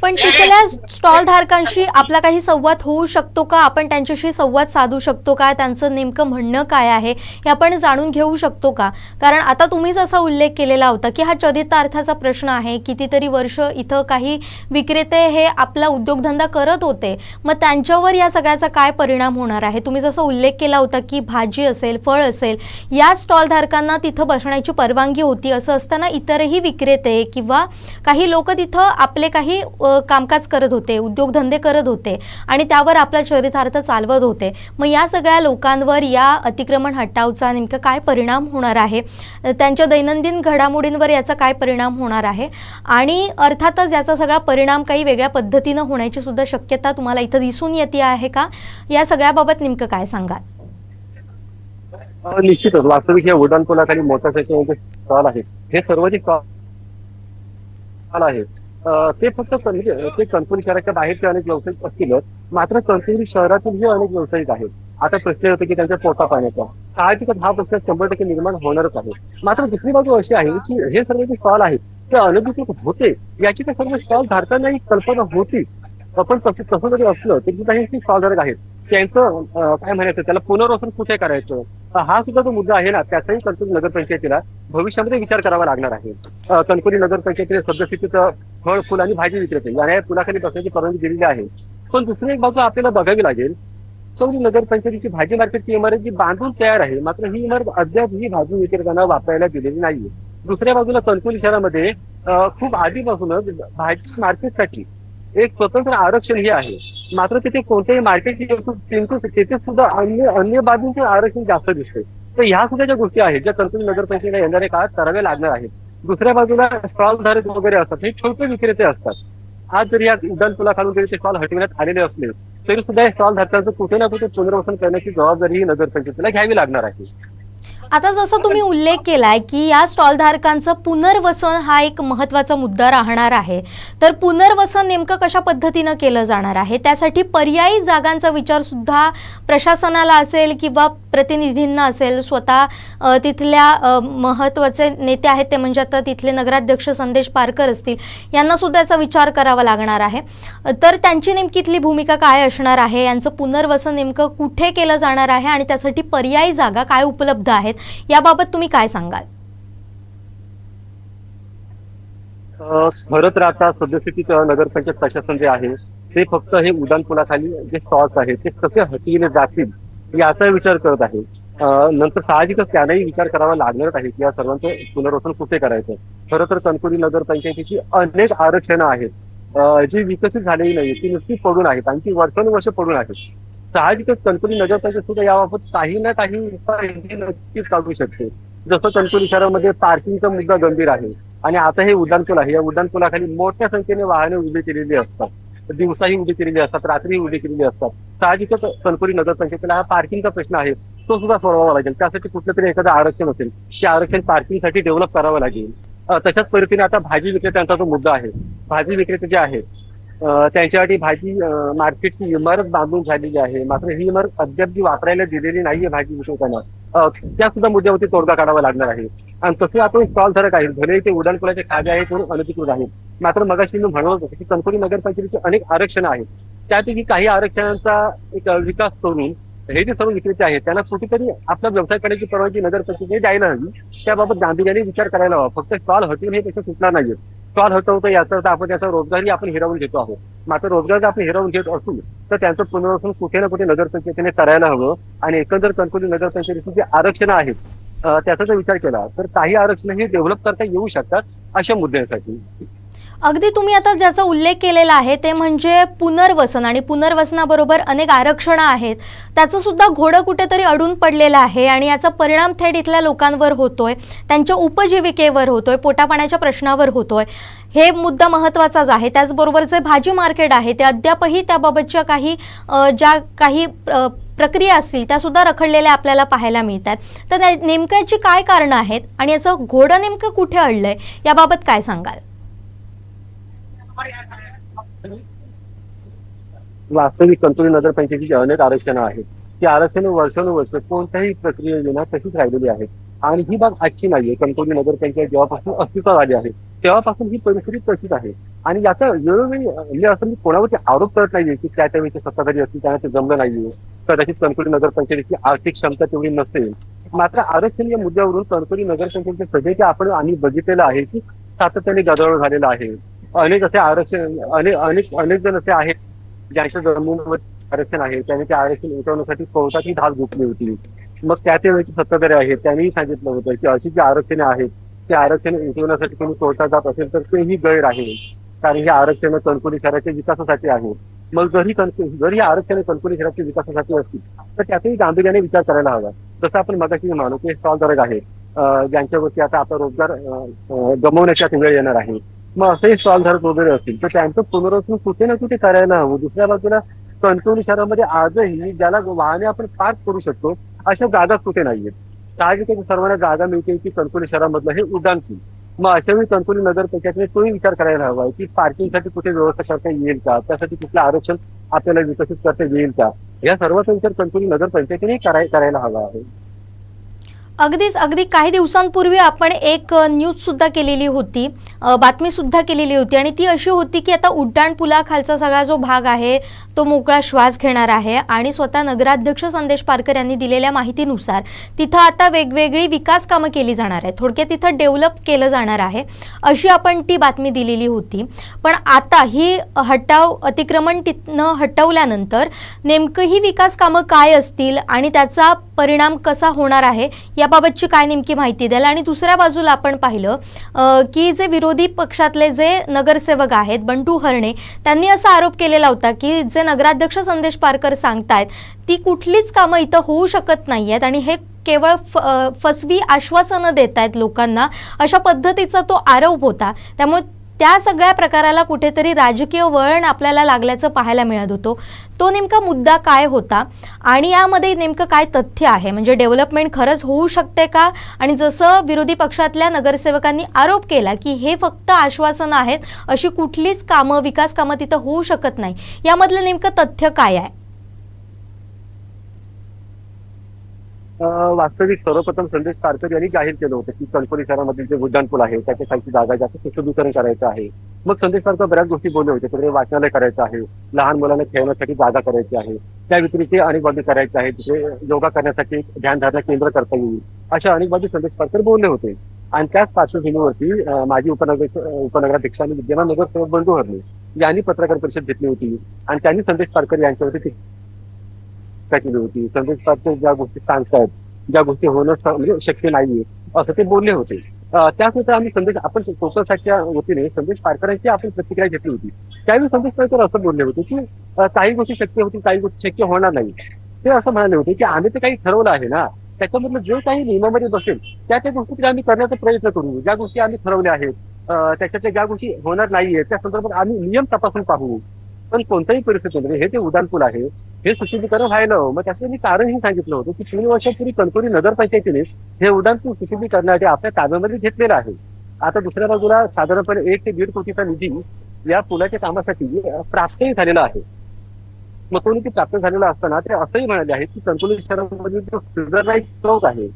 पण तिथल्या स्टॉल धारकांशी आपला काही संवाद होऊ शकतो का? आपण त्यांच्याशी संवाद साधू शकतो का? त्यांचं नेमकं म्हणणं काय आहे हे आपण जाणून घेऊ शकतो का? कारण आता तुम्हीच असा उल्लेख केलेला होता की हा चरितार्थाचा प्रश्न आहे. कितीतरी वर्ष इथं काही विक्रेते हे आपला उद्योगधंदा करत होते, मग त्यांच्यावर या सगळ्याचा काय परिणाम होणार आहे? तुम्ही जसं उल्लेख केला होता की भाजी असेल, फळ असेल, या स्टॉल धारकांना तिथं बसण्याची परवानगी होती. असं असताना इतरही विक्रेते किंवा काही लोक तिथं आपले काही कामकाज करत होते, उद्योगधंदे करत होते आणि त्यावर आपला चरितार्थ चालवत होते. मग या सगळ्या लोकांवर या अतिक्रमण हटावचा नेमका काय परिणाम होणार आहे? त्यांच्या दैनंदिन घडामोडींवर याचा काय परिणाम होणार आहे? आणि अर्थातच याचा सगळा परिणाम काही वेगळ्या पद्धतीनं होण्याची सुद्धा शक्यता तुम्हाला इथं दिसून येते आहे का? या सगळ्याबाबत नेमकं काय सांगाल? निश्चितच वास्तविक या उड्डाणपुलाखाली मोटरसायकल स्टॉल आहेत हे सर्व जे स्टॉल आहेत ते फक्त ते कणकवली शहराच्या बाहेरचे अनेक व्यावसायिक असतीलच. मात्र कणकवली शहरातील अनेक व्यावसायिक आहेत. आता प्रश्न होतो की त्यांच्या पोटा पाण्याचा साहजिकच हा प्रश्न 100% निर्माण होणारच आहे. मात्र दुसरी बाजू अशी आहे की हे सर्व जे स्टॉल आहेत ते अनधिकृत होते याची त्या सर्व स्टॉल धारकांना ही कल्पना होती. पण तसं जरी असलं तरी काही स्टॉल धारक आहेत त्यांचं काय म्हणायचं त्याला पुनर्वसन कुठे करायचं हा सुद्धा जो मुद्दा आहे ना त्याचाही कणकवली नगरपंचायतीला भविष्यामध्ये विचार करावा लागणार आहे. कणकवली नगरपंचायतीने सद्यस्थितीत फळ, फुल आणि भाजी विक्रेते या पुलाखाली बसण्याची परवानगी दिलेली आहे. पण दुसरी एक बाजू आपल्याला बघावी लागेल, कणकवली नगरपंचायतीची भाजी मार्केटची इमारत जी बांधून तयार आहे, मात्र ही इमारत अद्याप ही भाजी विक्रेत्यांना वापरायला दिलेली नाहीये. दुसऱ्या बाजूला कणकवली शहरामध्ये खूप आधीपासूनच भाजी मार्केटसाठी एक स्वतंत्र आरक्षण हे आहे, मात्र तिथे कोणत्याही मार्केटची तिथे सुद्धा अन्य अन्य बाबींचे आरक्षण जास्त दिसते. तर ह्या सुद्धा ज्या गोष्टी आहेत, ज्या कणकवली नगरपंचायतीला येणाऱ्या काळात कराव्या लागणार आहेत. दुसऱ्या बाजूला स्टॉल धारक वगैरे असतात, हे छोटे विक्रेते असतात. आज जरी या उड्डाणपुला खालून जरी ते स्टॉल हटविण्यात आलेले असले तरी सुद्धा या स्टॉल धारकांचं कुठे ना कुठे पुनर्वसन करण्याची जबाबदारी ही नगरपंचायतीला घ्यावी लागणार आहे. आता जसं तुम्ही उल्लेख केलाय की या स्टॉल धारकांचं पुनर्वसन हा एक महत्त्वाचा मुद्दा राहणार आहे, तर पुनर्वसन नेमकं कशा पद्धतीनं केलं जाणार आहे, त्यासाठी पर्यायी जागांचा विचार सुद्धा प्रशासनाला असेल किंवा प्रतिनिधींना असेल, स्वतः तिथल्या महत्त्वाचे नेते आहेत ते म्हणजे आता तिथले नगराध्यक्ष संदेश पारकर असतील, यांना सुद्धा याचा विचार करावा लागणार आहे. तर त्यांची नेमकी इथली भूमिका काय असणार आहे, यांचं पुनर्वसन नेमकं कुठे केलं जाणार आहे आणि त्यासाठी पर्यायी जागा काय उपलब्ध आहेत, याबाबत तुम्ही काय सांगाल? खरं तर आता सद्यस्थितीत नगरपंचायत प्रशासन जे आहे ते फक्त हे उड्डाणपुलाखाली जे स्टॉल्स आहेत ते कसे हटविले जातील याचा विचार करत आहे. नंतर साहजिकच त्यांनाही विचार करावा लागणारच आहे की या सर्वांचं पुनर्वसन कुठे करायचं. खरं तर कणकवली नगरपंचायतीची अनेक आरक्षणं आहेत जी विकसित झालेली नाही, ती नुसती पडून आहेत आणि ती वर्षानुवर्ष पडून आहेत. साहजिकच कणकवली नगरपंचायत सुद्धा याबाबत काही ना काही उपाय नक्कीच काढू शकते. जसं कणकवली शहरामध्ये पार्किंगचा मुद्दा गंभीर आहे आणि आता हे उड्डाणपूल आहे, या उड्डाणपुलाखाली मोठ्या संख्येने वाहने उभी केलेली असतात, दिवसाही उभी केलेली असतात, रात्रीही उभी केलेली असतात. साहजिकच कणकवली नगरपंचायतीला हा पार्किंगचा प्रश्न आहे, तो सुद्धा सोडवावा लागेल. त्यासाठी कुठलं तरी एखादं आरक्षण असेल, ते आरक्षण पार्किंगसाठी डेव्हलप करावं लागेल. तशाच पद्धतीने आता भाजी विक्रेत्यांचा जो मुद्दा आहे, भाजी विक्रेते जे आहेत त्यांच्यासाठी भाजी मार्केटची इमारत बांधून झालेली आहे, मात्र ही इमारत अद्याप जी वापरायला दिलेली नाहीये भाजी विक्रेत्यांना, त्या सुद्धा मुद्द्यावरती तोडगा काढावा लागणार आहे. आणि तसे आपण स्टॉल धारक आहेत, भले ते उड्डाणपुलाचे खाते आहेत म्हणून अनधिकृत आहेत, मात्र मगाशी मी म्हणत होतो की कणकवली नगरपंचायतीची अनेक आरक्षणं आहेत, त्यापैकी काही आरक्षणांचा एक विकास करून हे जे सर्व विक्रेते आहेत त्यांना कुठेतरी आपला व्यवसाय करण्याची परवानगी नगरपंचायतीने द्यायला हवी. त्याबाबत गांभीर्याने विचार करायला हवा. फक्त स्टॉल हटवून हे त्याचं सुटणार नाहीये. स्टॉल हटवतो याचा अर्थ आपण त्याचा रोजगारही आपण हिरावून घेतो आहोत, मात्र रोजगार जर आपण हिरावून घेत असू तर त्यांचं पुनर्वसन कुठे ना कुठे नगरपंचायतीने करायला हवं. आणि एकंदर कणकवली नगरपंचायतीची जी आरक्षणं आहेत त्याचा जर विचार केला तर काही आरक्षण हे डेव्हलप करता येऊ शकतात अशा मुद्द्यांसाठी. अगदी तुम्ही आता ज्याचा उल्लेख केलेला आहे ते म्हणजे पुनर्वसन, आणि पुनर्वसनाबरोबर अनेक आरक्षणं आहेत, त्याचं सुद्धा घोडं कुठेतरी अडून पडलेलं आहे आणि याचा परिणाम थेट इथल्या लोकांवर होतोय, त्यांच्या उपजीविकेवर होतोय, पोटापाण्याच्या प्रश्नावर होतोय. हे मुद्दा महत्त्वाचाच आहे. त्याचबरोबर जे भाजी मार्केट आहे ते अद्यापही त्याबाबतच्या ज्या काही प्रक्रिया असतील त्या सुद्धा रखडलेल्या आपल्याला पाहायला मिळतात. तर नेमकं याची काय कारणं आहेत आणि याचं घोडं नेमकं कुठे अडलंय, याबाबत काय सांगाल? वास्तविक कणकवली नगरपंचायतीची अनेक आरक्षणं आहेत, ती आरक्षणं वर्षानुवर्ष कोणत्याही प्रक्रियेविना तशीच राहिलेली आहेत. आणि ही बाब आजची नाहीये. कणकवली नगरपंचायत जेव्हापासून अस्तित्वात आली आहे तेव्हापासून ही परिस्थिती तशीच आहे. आणि याचा वेळोवेळी म्हणजे असं मी कोणावरती आरोप करत नाहीये की त्या त्यावेळेची सत्ताधारी असतील त्यांना ते जमलं नाहीये, कदाचित कणकवली नगरपंचायतीची आर्थिक क्षमता तेवढी नसेल, मात्र आरक्षण या मुद्द्यावरून कणकवली नगरपंचायतीच्या सभेचे आम्ही बघितलेलं आहे की सातत्याने गदारोळ झालेला आहे. अनेक असे आरक्षण अनेक जण असे आहेत ज्यांच्या जमिनीवर आरक्षण आहे, त्यांनी ते आरक्षण उठवण्यासाठी कोर्टाची धाक घेतली होती. मग त्या वेळेचे सत्ताधारी आहेत त्यांनीही सांगितलं होतं की अशी जी आरक्षणे आहेत ते आरक्षण उठवण्यासाठी कोणी कोर्टात जात असेल तर तेही गैर आहे, कारण ही आरक्षण कणकवली शहराच्या विकासासाठी आहे. मग जरी आरक्षण कणकवली शहराच्या विकासासाठी असतील तर त्याचाही गांभीर्याने विचार करायला हवा. जसं आपण मगाशी म्हणू की स्टॉल धारक आहेत ज्यांच्यावरती आता आपला रोजगार गमवण्याच्या वेळ येणार आहे, मग असेही स्टॉल धारक वगैरे असतील तर त्यांचं पुनर्वसन कुठे ना कुठे करायला हवं. दुसऱ्या बाजूला कणकवली शहरामध्ये आजही ज्याला वाहने आपण पार्क करू शकतो अशा जागा कुठे नाहीयेत. साहजिकच सर्वांना जागा मिळते की कणकवली शहरामधलं हे उड्डाणपूल. मग अशा वेळी कणकवली नगरपंचायतीने तोही विचार करायला हवा की पार्किंगसाठी कुठे व्यवस्था करता येईल का, त्यासाठी कुठलं आरक्षण आपल्याला विकसित करता येईल का, या सर्वांचा विचार कणकवली नगरपंचायतीने करायला हवा आहे. अगदी काही दिवसांपूर्वी आपण एक न्यूज सुद्धा केलेली होती, बातमी सुद्धा केलेली होती आणि ती अशी होती की आता उड्डाणपुलाखालचा सगळा जो भाग आहे तो मोकळा श्वास घेणार आहे आणि स्वतः नगराध्यक्ष संदेश पारकर यांनी दिलेल्या माहितीनुसार तिथं आता वेगवेगळी विकास कामं केली जाणार आहे, थोडक्यात तिथं डेव्हलप केलं जाणार आहे अशी आपण ती बातमी दिलेली होती। पण आता ही अतिक्रमण तिथनं हटवल्यानंतर नेमकं ही विकास कामं काय असतील आणि त्याचा परिणाम कसा होणार आहे याबाबतची काय नेमकी माहिती द्याल। आणि दुसऱ्या बाजूला आपण पाहिलं की जे विरोधी पक्षातले जे नगरसेवक आहेत बंटू हरणे त्यांनी असा आरोप केलेला होता की जे नगराध्यक्ष संदेश पारकर सांगतायत ती कुठलीच कामं इथं होऊ शकत नाहीयेत आणि हे केवळ फसवी आश्वासनं देत आहेत लोकांना, अशा पद्धतीचा तो आरोप होता। त्यामुळे त्या सगळ्या प्रकाराला कुठेतरी राजकीय वळण आपल्याला लागल्याचं पाहायला मिळत होतं। तो नेमका मुद्दा काय होता आणि यामध्ये नेमकं काय तथ्य आहे, म्हणजे डेव्हलपमेंट खरंच होऊ शकते का, आणि जसं विरोधी पक्षातल्या नगरसेवकांनी आरोप केला की हे फक्त आश्वासनं आहेत, अशी कुठलीच कामं विकास कामं तिथं होऊ शकत नाही, यामधलं नेमकं तथ्य काय आहे? वास्तविक सर्वप्रथम संदेश पारकर यांनी जाहीर केलं होतं की कणकवली शहरामधील जे उड्डाणपूल आहे त्याच्या खालची जागा जास्त सुशोभीकरण करायचं आहे। मग संदेश पारकर बऱ्याच गोष्टी बोलले होते, तिकडे वाचनालय करायचं आहे, लहान मुलांना खेळण्यासाठी जागा करायची आहे, त्या व्यतिरिक्त अनेक बाबी करायच्या आहेत, तिथे योगा करण्यासाठी ध्यानधारणा केंद्र करता येईल, अशा अनेक बाबी संदेश पारकर बोलले होते। आणि त्याच पार्श्वभूमीवरती माजी उपनगराध्यक्ष आणि विद्यमान नगरसेवक बंडू हरणे यांनी पत्रकार परिषद घेतली होती आणि त्यांनी संदेश पारकर यांच्यावरती केली होती। संदेश पारकर ज्या गोष्टी सांगतायत, ज्या गोष्टी होणं म्हणजे शक्य नाहीये असं ते बोलले होते। त्यानंतर आम्ही आपण कोकणसाठच्या वतीने संदेश पारकरांची आपण प्रतिक्रिया घेतली होती। त्यावेळी संदेश पारकर असं बोलले होते की काही गोष्टी शक्य होतील, काही गोष्टी शक्य होणार नाही। ते असं म्हणाले होते की आम्ही ते काही ठरवलं आहे ना, त्याच्यामधलं जे काही नियमामध्ये बसेल त्या गोष्टी आम्ही करण्याचा प्रयत्न करू। ज्या गोष्टी आम्ही ठरवल्या आहेत त्याच्यातल्या ज्या गोष्टी होणार नाहीये त्या संदर्भात आम्ही नियम तपासून पाहू। पण कोणत्याही परिस्थितीमध्ये हे जे उड्डाणपूल आहे हे सुशोभीकरण व्हायला हवं। मग त्याचं मी कारणही सांगितलं होतं की 3 वर्षापूर्वी कणकवली नगरपंचायतीने हे उड्डाणपूल सुशोभीकरणासाठी आपल्या ताब्यामध्ये घेतलेलं आहे। आता दुसऱ्या बाजूला साधारणपणे 1 ते 1.5 कोटीचा निधी या पुलाच्या कामासाठी प्राप्तही झालेला आहे। मग तो निधी प्राप्त झालेला असताना ते असंही म्हणाले आहेत की कणकवली शहरामध्ये जो सिल्वरलाईट चौक आहे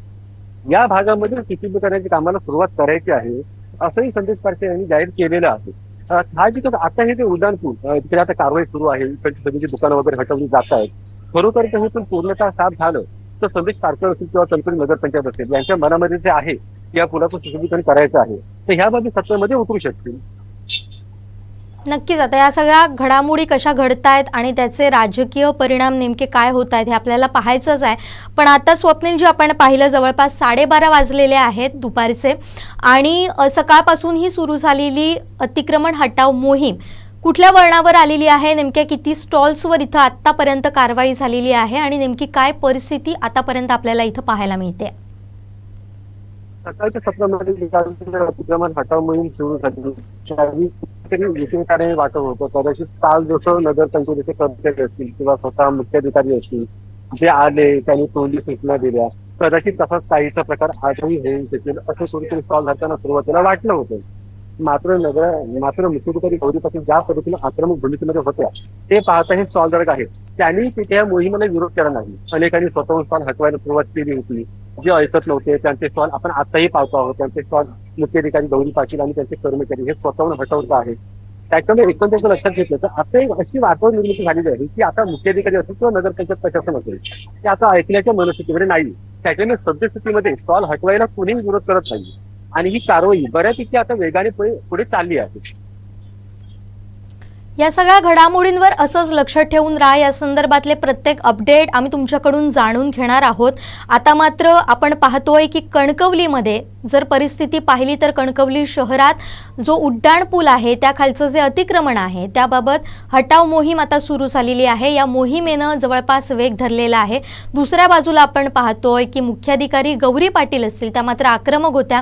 या भागामध्ये सुशोभीकरणाच्या कामाला सुरुवात करायची आहे असंही संदेश पारकर यांनी जाहीर केलेलं आहे। साहजिकच आता हे जे उड्डाणपूल तिकडे आता कारवाई सुरू आहे, इकडची सगळी दुकानं वगैरे हटवली जात आहेत, खरोखर हे पण पूर्णतः साफ झालं तर संदेश पारकर असेल किंवा कणकवली नगरपंचायत असेल यांच्या मनामध्ये जे आहे या पुलाचं सुशोभीकरण करायचं आहे तर ह्या बाबी सत्तेमध्ये उतरू शकतील। नक्कीच आता या सगळ्या घडामोडी कशा घडतायत आणि त्याचे राजकीय परिणाम नेमके काय होत आहेत हे आपल्याला पाहायचंच आहे। पण आता स्वप्नील, जे आपण पाहिलं जवळपास 12:30 वाजलेले आहेत दुपारचे आणि सकाळपासून ही सुरू झालेली अतिक्रमण हटाव मोहीम कुठल्या वळणावर आलेली आहे, नेमक्या किती स्टॉल्सवर इथं आतापर्यंत कारवाई झालेली आहे आणि नेमकी काय परिस्थिती आतापर्यंत आपल्याला इथं पाहायला मिळते? सकाळच्या सत्रामध्ये अतिक्रमण हटाव मोहीम सुरू झाली विशेषकाने वाटत होतं। कदाचित काल जसं नगरपंचायतीचे कर्मचारी असतील किंवा स्वतः मुख्याधिकारी असतील जे आले त्यांनी तोंडी सूचना दिल्या, कदाचित तसाच काहीचा प्रकार आजही होऊ शकेल असं थोडीतरी स्टॉल धरताना सुरुवातीला वाटलं होतं। मात्र मुख्याधिकारी गौरी पाटील ज्या पद्धतीने आक्रमक भूमिकेमध्ये होत्या ते पाहता हे स्टॉलधारक आहेत त्यांनी तिथे या मोहिमेला विरोध केला नाही। अनेकांनी स्वतःहून स्टॉल हटवायला सुरुवात केली होती, जे ऐकत नव्हते त्यांचे स्टॉल आपण आताही पाहतो आहोत। त्यांचे स्टॉल मुख्याधिकारी गौरी पाटील आणि त्यांचे कर्मचारी हे स्वतःहून हटवत आहेत। त्याच्यामुळे एकंदरीत लक्षात घेतलं तर आता एक अशी वातावरण निर्मिती झालेली आहे की आता मुख्याधिकारी असेल किंवा नगरपंचायत प्रशासन असेल ते आता ऐकण्याच्या मनस्थितीमध्ये नाही। त्याच्यामुळे सद्यस्थितीमध्ये स्टॉल हटवायला कोणीही विरोध करत नाही आणि ही कारवाई बऱ्यापैकी आता वेगाने पुढे चालली आहे। या सगळ्या घडामोडींवर असंच लक्ष ठेवून राहा, या संदर्भातले प्रत्येक अपडेट आम्ही तुमच्याकडून जाणून घेणार आहोत। आता मात्र आपण पाहतोय की कणकवलीमध्ये जर परिस्थिती पाहिली तर कणकवली शहरात जो उड्डाणपूल आहे त्या खालचं जे अतिक्रमण आहे त्याबाबत हटाव मोहीम आता सुरू झालेली आहे। या मोहिमेनं जवळपास वेग धरलेला आहे। दुसऱ्या बाजूला आपण पाहतोय की मुख्याधिकारी गौरी पाटील असतील त्या मात्र आक्रमक होत्या।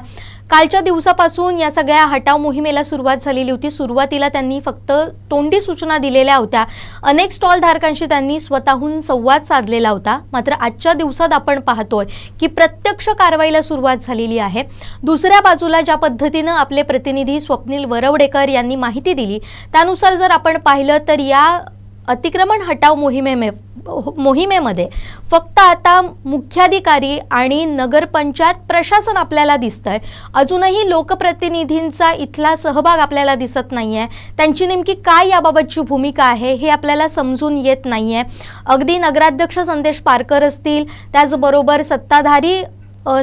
कालच्या दिवसापासून या सगळ्या हटाव मोहिमेला सुरुवात झालेली होती। सुरुवातीला त्यांनी फक्त तोंडी सूचना दिलेल्या होत्या, अनेक स्टॉल धारकांशी त्यांनी स्वतःहून संवाद साधलेला होता। मात्र आजच्या दिवसात आपण पाहतोय की प्रत्यक्ष कारवाईला सुरुवात झालेली आहे। दुसऱ्या बाजूला ज्या पद्धतीनं आपले प्रतिनिधी स्वप्नील वरवडेकर यांनी माहिती दिली त्यानुसार जर आपण पाहिलं तर या अतिक्रमण हटाव मोहिमेमध्ये फक्त आता मुख्याधिकारी आणि नगरपंचायत प्रशासन आपल्याला दिसतंय, अजूनही लोकप्रतिनिधींचा इथला सहभाग आपल्याला दिसत नाहीये. त्यांची नेमकी काय याबाबतची भूमिका आहे हे आपल्याला समजून येत नाहीये. अगदी नगराध्यक्ष संदेश पारकर असतील, त्याचबरोबर सत्ताधारी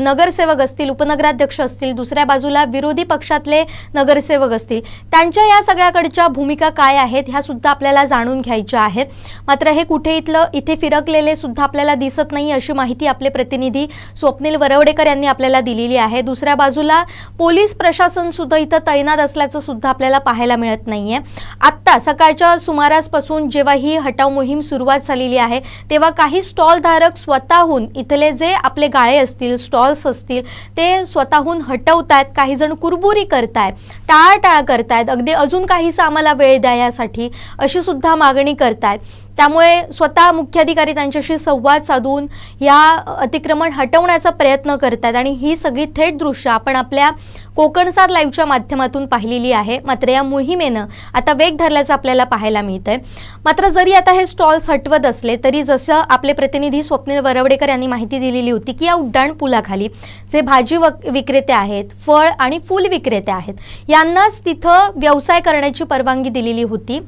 नगरसेवक असतील, उपनगराध्यक्ष असतील, दुसऱ्या बाजूला विरोधी पक्षातले नगरसेवक असतील, त्यांच्या या सगळ्याकडच्या भूमिका काय आहेत ह्या सुद्धा आपल्याला जाणून घ्यायच्या आहेत. मात्र हे कुठे इथे फिरकलेले सुद्धा आपल्याला दिसत नाही अशी माहिती आपले प्रतिनिधी स्वप्नील वरवडेकर यांनी आपल्याला दिलेली आहे. दुसऱ्या बाजूला पोलीस प्रशासन सुद्धा इथं तैनात असल्याचं सुद्धा आपल्याला पाहायला मिळत नाहीये. आत्ता सकाळच्या सुमारासपासून जेव्हा ही हटाव मोहीम सुरुवात झालेली आहे तेव्हा काही स्टॉलधारक स्वतःहून इथले जे आपले गाळे असतील, स्टॉल्स असतील, ते स्वतःहून हटवतायत. काही जण कुरबुरी करतायत, टाळाटाळ करतायत, अगदी अजून काहीसा आम्हाला वेळ द्या यासाठी अशी सुद्धा मागणी करतायत. त्यामुळे स्वतः मुख्याधिकारी त्यांच्याशी संवाद साधून या अतिक्रमण हटवण्याचा प्रयत्न करतात आणि ही सगळी थेट दृश्य आपण आपल्या कोकणसाद लाईव्हच्या माध्यमातून पाहिलेली आहे. मात्र या मोहिमेनं आता वेग धरल्याचं आपल्याला पाहायला मिळतंय. मात्र जरी आता हे स्टॉल्स हटवत असले तरी जसं आपले प्रतिनिधी स्वप्नील वरवडेकर यांनी माहिती दिलेली होती की या उड्डाण पुलाखाली जे भाजी विक्रेते आहेत, फळ आणि फूल विक्रेते आहेत, यांनाच तिथं व्यवसाय करण्याची परवानगी दिलेली होती.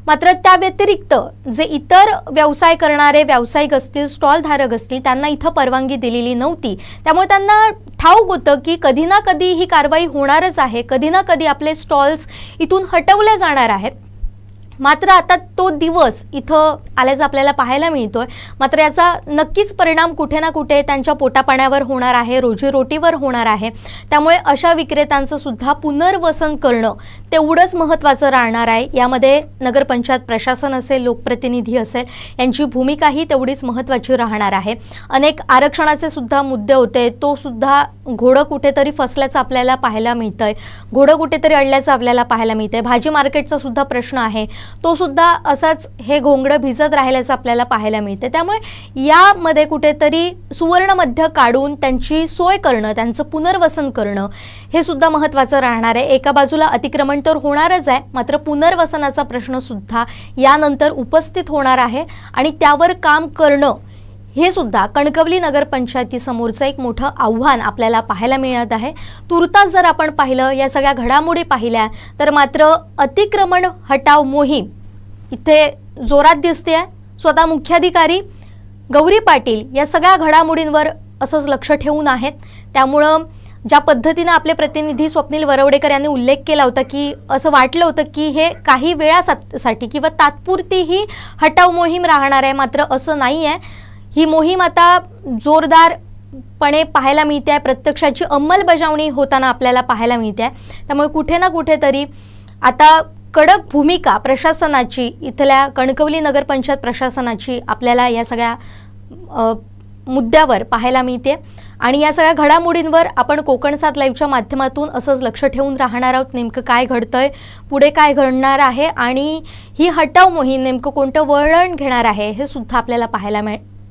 मात्र त्या व्यतिरिक्त जे इतर व्यवसाय करणारे व्यावसायिक असतील, स्टॉल धारक असतील, त्यांना इथं परवानगी दिलेली नव्हती. त्यामुळे त्यांना ठाऊक होतं की कधी ना कधी ही कारवाई होणारच आहे, कधी ना कधी आपले स्टॉल्स इथून हटवले जाणार आहेत. मात्र आता तो दिवस इथं आल्याचं आपल्याला पाहायला मिळतोय. मात्र याचा नक्कीच परिणाम कुठे ना कुठे त्यांच्या पोटापाण्यावर होणार आहे, रोजीरोटीवर होणार आहे. त्यामुळे अशा विक्रेत्यांचं सुद्धा पुनर्वसन करणं तेवढंच महत्त्वाचं राहणार आहे. यामध्ये नगरपंचायत प्रशासन असेल, लोकप्रतिनिधी असेल, यांची भूमिकाही तेवढीच महत्त्वाची राहणार आहे. अनेक आरक्षणाचे सुद्धा मुद्दे होते, तो सुद्धा घोडं कुठेतरी फसल्याचं आपल्याला पाहायला मिळतंय, घोडं कुठेतरी अडल्याचं आपल्याला पाहायला मिळतंय. भाजी मार्केटचा सुद्धा प्रश्न आहे, तो सुद्धा असाच हे घोंगडं भिजत राहिल्याचं आपल्याला पाहायला मिळते. त्यामुळे यामध्ये कुठेतरी सुवर्ण मध्य काढून त्यांची सोय करणं, त्यांचं पुनर्वसन करणं हे सुद्धा महत्त्वाचं राहणार आहे. एका बाजूला अतिक्रमण तर होणारच आहे, मात्र पुनर्वसनाचा प्रश्न सुद्धा यानंतर उपस्थित होणार आहे आणि त्यावर काम करणं हे सुद्धा कणकवली नगरपंचायतीसमोरचं एक मोठं आव्हान आपल्याला पाहायला मिळत आहे. तुर्तास जर आपण पाहिलं, या सगळ्या घडामोडी पाहिल्या तर मात्र अतिक्रमण हटाव मोहीम इथे जोरात दिसते आहे. स्वतः मुख्याधिकारी गौरी पाटील या सगळ्या घडामोडींवर असंच लक्ष ठेवून आहेत. त्यामुळं ज्या पद्धतीनं आपले प्रतिनिधी स्वप्नील वरवडेकर यांनी उल्लेख केला होता की असं वाटलं होतं की हे काही वेळासाठी किंवा तात्पुरती ही हटाव मोहीम राहणार आहे, मात्र असं नाही आहे. ही मोहीम आता जोरदारपणे पाहायला मिळते आहे, प्रत्यक्षाची अंमलबजावणी होताना आपल्याला पाहायला मिळते आहे. त्यामुळे कुठे ना कुठेतरी आता कडक भूमिका प्रशासनाची, इथल्या कणकवली नगरपंचायत प्रशासनाची आपल्याला या सगळ्या मुद्द्यावर पाहायला मिळते. आणि या सगळ्या घडामोडींवर आपण कोकणसाद लाईव्हच्या माध्यमातून असंच लक्ष ठेवून राहणार आहोत. नेमकं काय घडतंय, पुढे काय घडणार आहे आणि ही हटाव मोहीम नेमकं कोणतं वळण घेणार आहे हे सुद्धा आपल्याला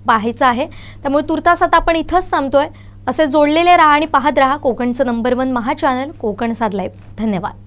पाहायचं आहे. त्यामुळे तुर्तास आता आपण इथंच थांबतोय. असे जोडलेले राहा आणि पाहत राहा कोकणचं नंबर 1 महा चॅनल कोकणसाद लाईव्ह. धन्यवाद.